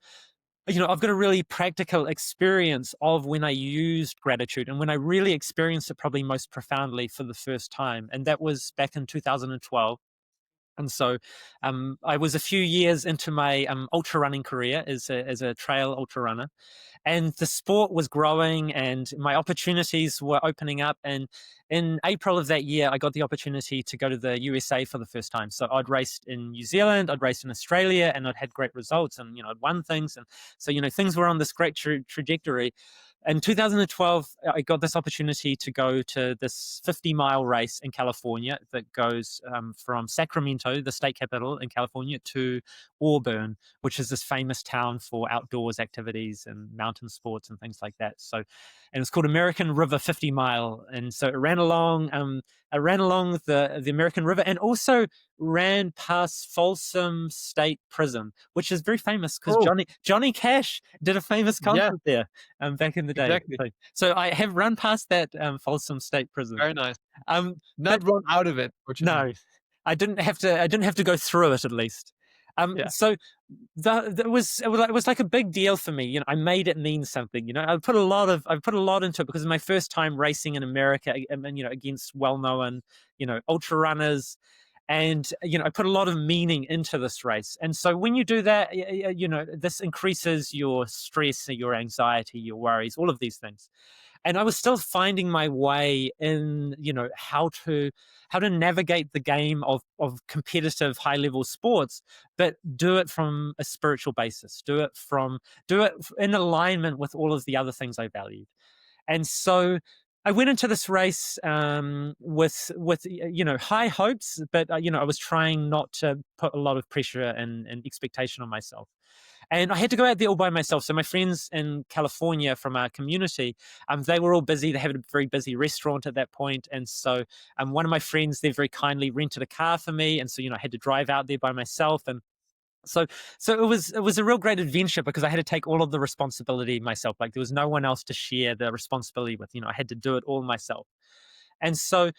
I've got a really practical experience of when I used gratitude and when I really experienced it probably most profoundly for the first time, and that was back in 2012. And so I was a few years into my ultra running career as a trail ultra runner, and the sport was growing and my opportunities were opening up. And in April of that year, I got the opportunity to go to the USA for the first time. So I'd raced in New Zealand, I'd raced in Australia, and I'd had great results, and I'd won things. And so things were on this great trajectory. In 2012, I got this opportunity to go to this 50-mile race in California that goes from Sacramento, the state capital in California, to Auburn, which is this famous town for outdoors activities and mountain sports and things like that. So, and it's called American River 50 Mile. And so it ran along, the American River, and also ran past Folsom State Prison, which is very famous because Oh, Johnny Cash did a famous yeah, concert there back in the day. exactly. So I have run past that Folsom State Prison. Very nice. But Not run out of it, fortunately. no, I didn't have to. I didn't have to go through it, at least. Yeah. So it was like a big deal for me. I made it mean something. I put a lot into it because it's my first time racing in America, and against well-known, ultra runners. And I put a lot of meaning into this race. And so when you do that, this increases your stress, your anxiety, your worries, all of these things. And I was still finding my way in, how to navigate the game of competitive high level sports, but do it from a spiritual basis. Do it in alignment with all of the other things I valued. And so I went into this race with high hopes, but I was trying not to put a lot of pressure and expectation on myself. And I had to go out there all by myself. So my friends in California from our community, they were all busy. They had a very busy restaurant at that point. And so one of my friends, they very kindly rented a car for me. And so, I had to drive out there by myself. And so it was a real great adventure because I had to take all of the responsibility myself. Like there was no one else to share the responsibility with. I had to do it all myself. And so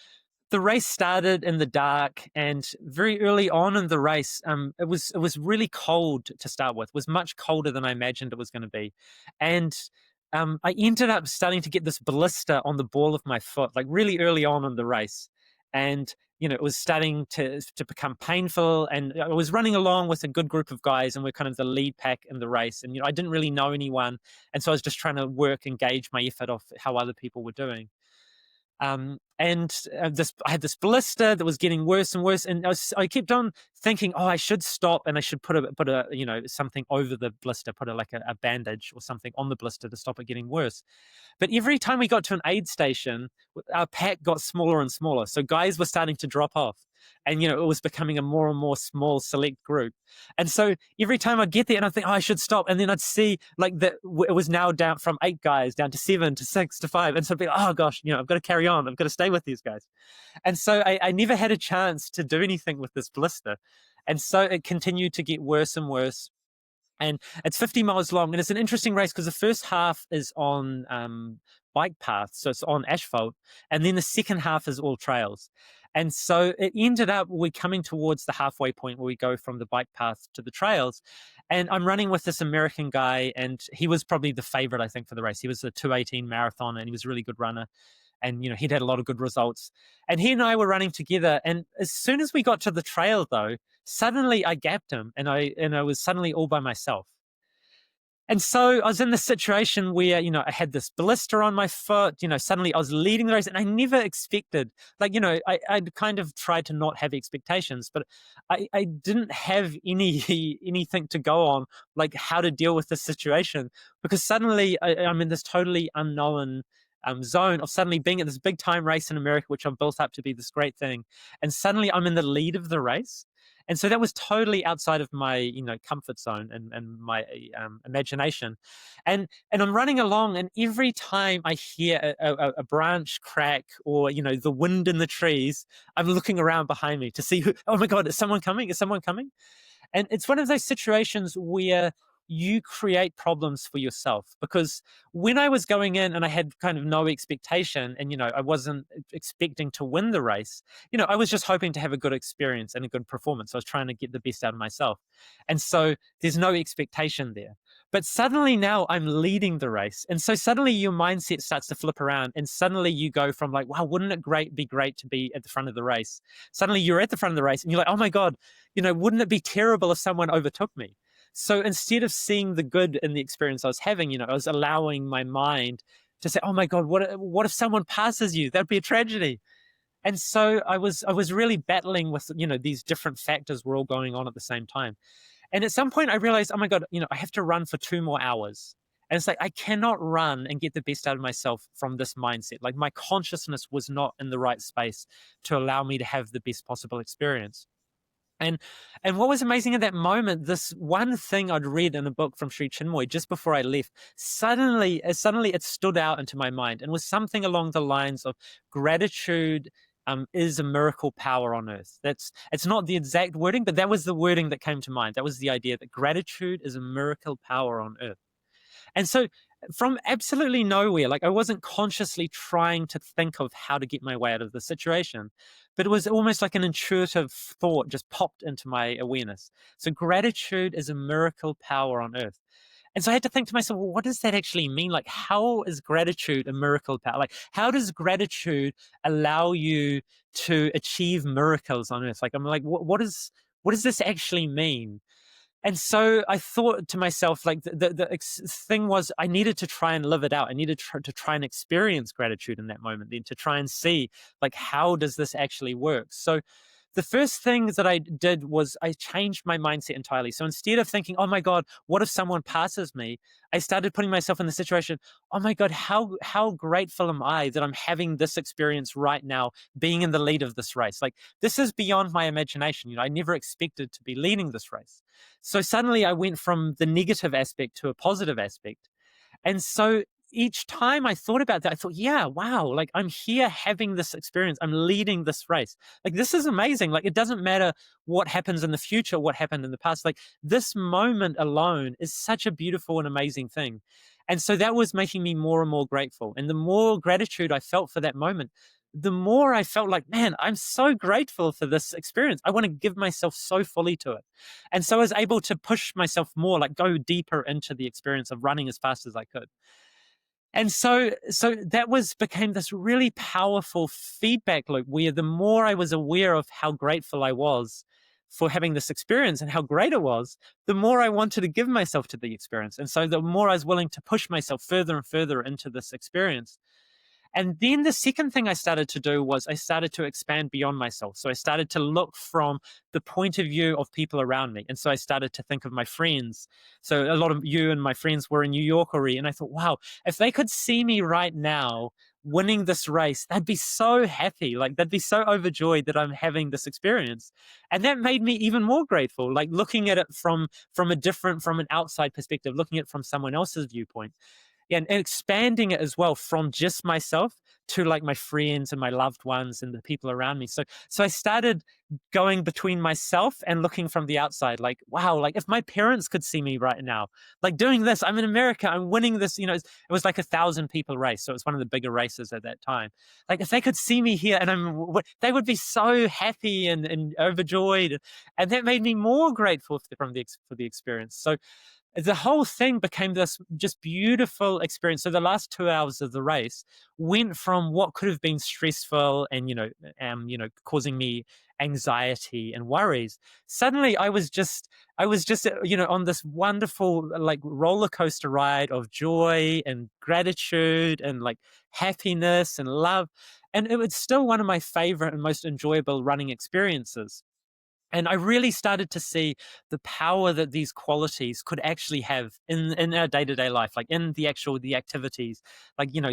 the race started in the dark, and very early on in the race, it was really cold to start with. It was much colder than I imagined it was going to be, and I ended up starting to get this blister on the ball of my foot, like really early on in the race, and it was starting to become painful. And I was running along with a good group of guys, and we're kind of the lead pack in the race. And I didn't really know anyone, and so I was just trying to work and gauge my effort off how other people were doing. And I had this blister that was getting worse and worse, and I kept on thinking, oh, I should stop, and I should put a something over the blister, put a bandage or something on the blister to stop it getting worse. But every time we got to an aid station, our pack got smaller and smaller, so guys were starting to drop off, and it was becoming a more and more small select group. And so every time I'd get there and I'd think, oh, I should stop, and then I'd see like that it was now down from 8 guys down to 7 to 6 to 5, and so I'd be like, oh gosh, I've got to carry on, I've got to stay with these guys. And so I never had a chance to do anything with this blister, and so it continued to get worse and worse. And it's 50 miles long, and it's an interesting race because the first half is on bike paths, so it's on asphalt, and then the second half is all trails. And so it ended up we coming towards the halfway point where we go from the bike path to the trails. And I'm running with this American guy, and he was probably the favorite, I think, for the race. He was a 2:18 marathon, and he was a really good runner. And he'd had a lot of good results. And he and I were running together. And as soon as we got to the trail, though, suddenly I gapped him, and I was suddenly all by myself. And so I was in this situation where, I had this blister on my foot, suddenly I was leading the race, and I never expected, like, I'd kind of tried to not have expectations, but I didn't have anything to go on, like how to deal with this situation, because suddenly I'm in this totally unknown zone of suddenly being at this big time race in America, which I've built up to be this great thing. And suddenly I'm in the lead of the race. And so that was totally outside of my, comfort zone and my imagination. And I'm running along, and every time I hear a branch crack or, the wind in the trees, I'm looking around behind me to see oh my God, is someone coming? Is someone coming? And it's one of those situations where you create problems for yourself. Because when I was going in and I had kind of no expectation, and I wasn't expecting to win the race, I was just hoping to have a good experience and a good performance. I was trying to get the best out of myself. And so there's no expectation there. But suddenly now I'm leading the race. And so suddenly your mindset starts to flip around, and suddenly you go from like, wow, wouldn't it be great to be at the front of the race? Suddenly you're at the front of the race and you're like, oh my God, wouldn't it be terrible if someone overtook me? So instead of seeing the good in the experience I was having, I was allowing my mind to say, oh my God, what if someone passes you? That'd be a tragedy. And so I was really battling with, these different factors were all going on at the same time. And at some point I realized, oh my God, I have to run for 2 more hours. And it's like, I cannot run and get the best out of myself from this mindset. Like my consciousness was not in the right space to allow me to have the best possible experience. And what was amazing at that moment, this one thing I'd read in a book from Sri Chinmoy just before I left, suddenly it stood out into my mind, and was something along the lines of gratitude is a miracle power on earth. It's not the exact wording, but that was the wording that came to mind. That was the idea that gratitude is a miracle power on earth. And so from absolutely nowhere, like I wasn't consciously trying to think of how to get my way out of the situation, but it was almost like an intuitive thought just popped into my awareness. So gratitude is a miracle power on earth. And so I had to think to myself, well, what does that actually mean? Like, how is gratitude a miracle power? Like, how does gratitude allow you to achieve miracles on earth? Like, I'm like, what does this actually mean? And so I thought to myself, like thing was, I needed to try and live it out. I needed to try and experience gratitude in that moment, then to try and see, like, how does this actually work? So the first thing that I did was I changed my mindset entirely. So instead of thinking, oh my God, what if someone passes me? I started putting myself in the situation, oh my God, how grateful am I that I'm having this experience right now, being in the lead of this race? Like, this is beyond my imagination. I never expected to be leading this race. So suddenly I went from the negative aspect to a positive aspect. And so each time I thought about that, I thought, yeah, wow, like I'm here having this experience. I'm leading this race. Like, this is amazing. Like, it doesn't matter what happens in the future, what happened in the past. Like, this moment alone is such a beautiful and amazing thing. And so that was making me more and more grateful. And the more gratitude I felt for that moment, the more I felt like, man, I'm so grateful for this experience. I want to give myself so fully to it. And so I was able to push myself more, like go deeper into the experience of running as fast as I could. And so that became this really powerful feedback loop, where the more I was aware of how grateful I was for having this experience and how great it was, the more I wanted to give myself to the experience. And so the more I was willing to push myself further and further into this experience. And then the second thing I started to do was I started to expand beyond myself. So I started to look from the point of view of people around me. And so I started to think of my friends. So a lot of you and my friends were in New York already. And I thought, wow, if they could see me right now winning this race, they'd be so happy. Like, they'd be so overjoyed that I'm having this experience. And that made me even more grateful, like looking at it from an outside perspective, looking at it from someone else's viewpoint. Yeah, and expanding it as well from just myself to like my friends and my loved ones and the people around me. So I started going between myself and looking from the outside, like, wow, like if my parents could see me right now, like doing this, I'm in America, I'm winning this, it was like 1,000 people race. So it was one of the bigger races at that time. Like, if they could see me here and they would be so happy and overjoyed. And that made me more grateful for the experience. So the whole thing became this just beautiful experience. So the last 2 hours of the race went from what could have been stressful and causing me anxiety and worries. Suddenly, I was just on this wonderful like roller coaster ride of joy and gratitude and like happiness and love, and it was still one of my favorite and most enjoyable running experiences. And I really started to see the power that these qualities could actually have in our day-to-day life, like in the activities, like, in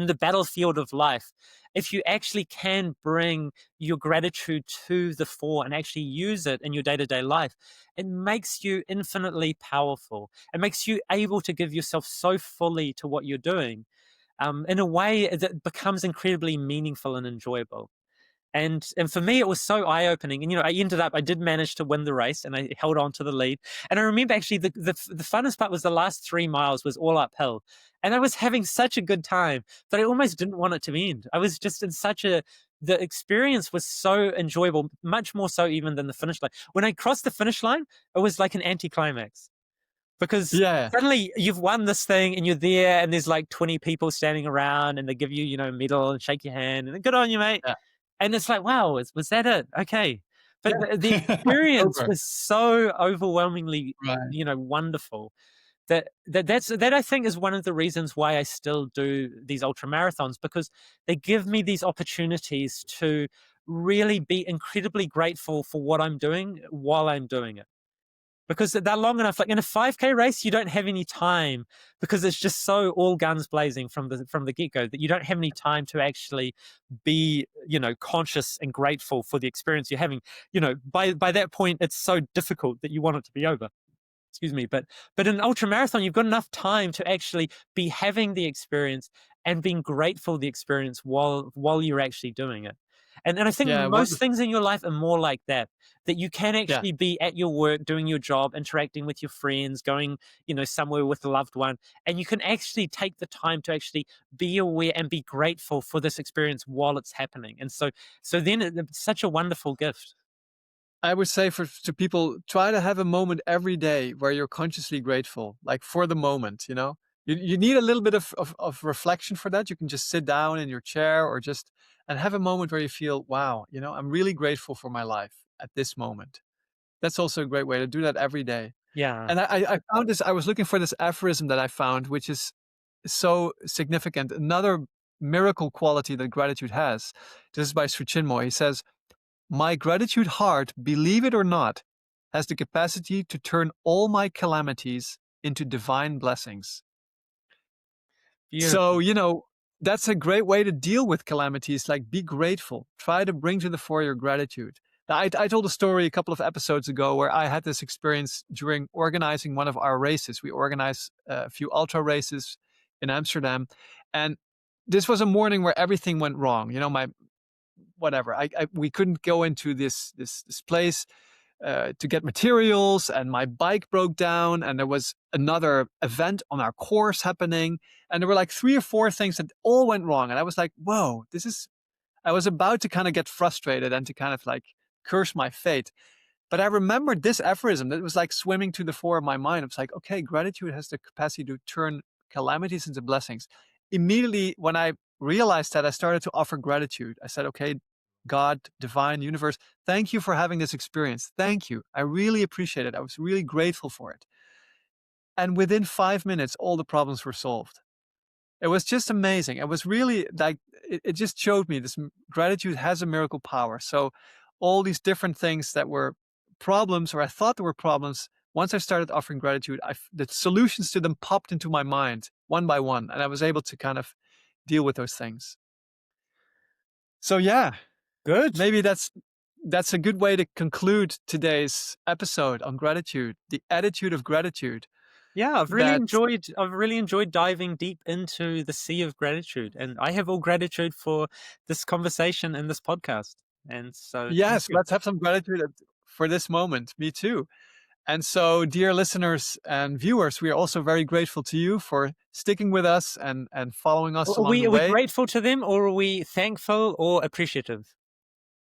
the battlefield of life. If you actually can bring your gratitude to the fore and actually use it in your day-to-day life, it makes you infinitely powerful. It makes you able to give yourself so fully to what you're doing, in a way that becomes incredibly meaningful and enjoyable. And for me, it was so eye opening. And I did manage to win the race, and I held on to the lead. And I remember actually the funnest part was the last 3 miles was all uphill, and I was having such a good time that I almost didn't want it to end. I was just in such a the experience was so enjoyable, much more so even than the finish line. When I crossed the finish line, it was like an anticlimax because Yeah, suddenly you've won this thing and you're there and there's like 20 people standing around and they give you, a medal and shake your hand and good on you, mate. yeah, And it's like, wow, was that it? Okay. But the yeah. experience Over. was so overwhelmingly, Right. wonderful that I think is one of the reasons why I still do these ultra marathons, because they give me these opportunities to really be incredibly grateful for what I'm doing while I'm doing it, because they're long enough. Like in a 5K race, you don't have any time because it's just so all guns blazing from the get-go that you don't have any time to actually be, conscious and grateful for the experience you're having. By that point, it's so difficult that you want it to be over. Excuse me. But in an ultra marathon, you've got enough time to actually be having the experience and being grateful for the experience while you're actually doing it. And I think Yeah, most wonderful. things in your life are more like that you can Yeah. actually be at your work, doing your job, interacting with your friends, going, somewhere with a loved one, and you can actually take the time to actually be aware and be grateful for this experience while it's happening. And so then it's such a wonderful gift. I would say to people, try to have a moment every day where you're consciously grateful, like for the moment, you know? You need a little bit of reflection for that. You can just sit down in your chair or just and have a moment where you feel, wow, I'm really grateful for my life at this moment. That's also a great way to do that every day. Yeah. And I found this, I was looking for this aphorism that I found, which is so significant. Another miracle quality that gratitude has. This is by Sri Chinmoy. He says, my gratitude heart, believe it or not, has the capacity to turn all my calamities into divine blessings. So, Beautiful. that's a great way to deal with calamities. Like, be grateful. Try to bring to the fore your gratitude. Now, I told a story a couple of episodes ago where I had this experience during organizing one of our races. We organized a few ultra races in Amsterdam. And this was a morning where everything went wrong. My whatever. We couldn't go into this place to get materials, and my bike broke down, and there was another event on our course happening, and there were like 3 or 4 things that all went wrong, and I was like, whoa, this is. I was about to kind of get frustrated and to kind of like curse my fate. But I remembered this aphorism that was like swimming to the fore of my mind. It was like, okay, gratitude has the capacity to turn calamities into blessings. Immediately, when I realized that, I started to offer gratitude. I said, okay, God, divine, universe, thank you for having this experience. Thank you. I really appreciate it. I was really grateful for it. And within 5 minutes, all the problems were solved. It was just amazing. It was really like, it just showed me this gratitude has a miracle power. So, all these different things that were problems, or I thought there were problems, once I started offering gratitude, the solutions to them popped into my mind one by one, and I was able to kind of deal with those things. So, yeah, Good. maybe that's a good way to conclude today's episode on gratitude, the attitude of gratitude. Yeah, That I've really enjoyed diving deep into the sea of gratitude, and I have all gratitude for this conversation and this podcast. And so thank Yes, you. let's have some gratitude for this moment. Me too. And so, dear listeners and viewers, we are also very grateful to you for sticking with us and following us Are along we the are we way. grateful to them, or are we thankful or appreciative?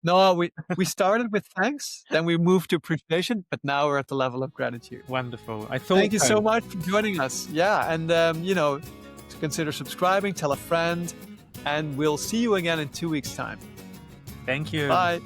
No, we started with thanks, then we moved to appreciation, but now we're at the level of gratitude. Wonderful. I Thank thought you so. so much for joining us. Yeah, and to consider subscribing, tell a friend, and we'll see you again in 2 weeks' time. Thank you. Bye.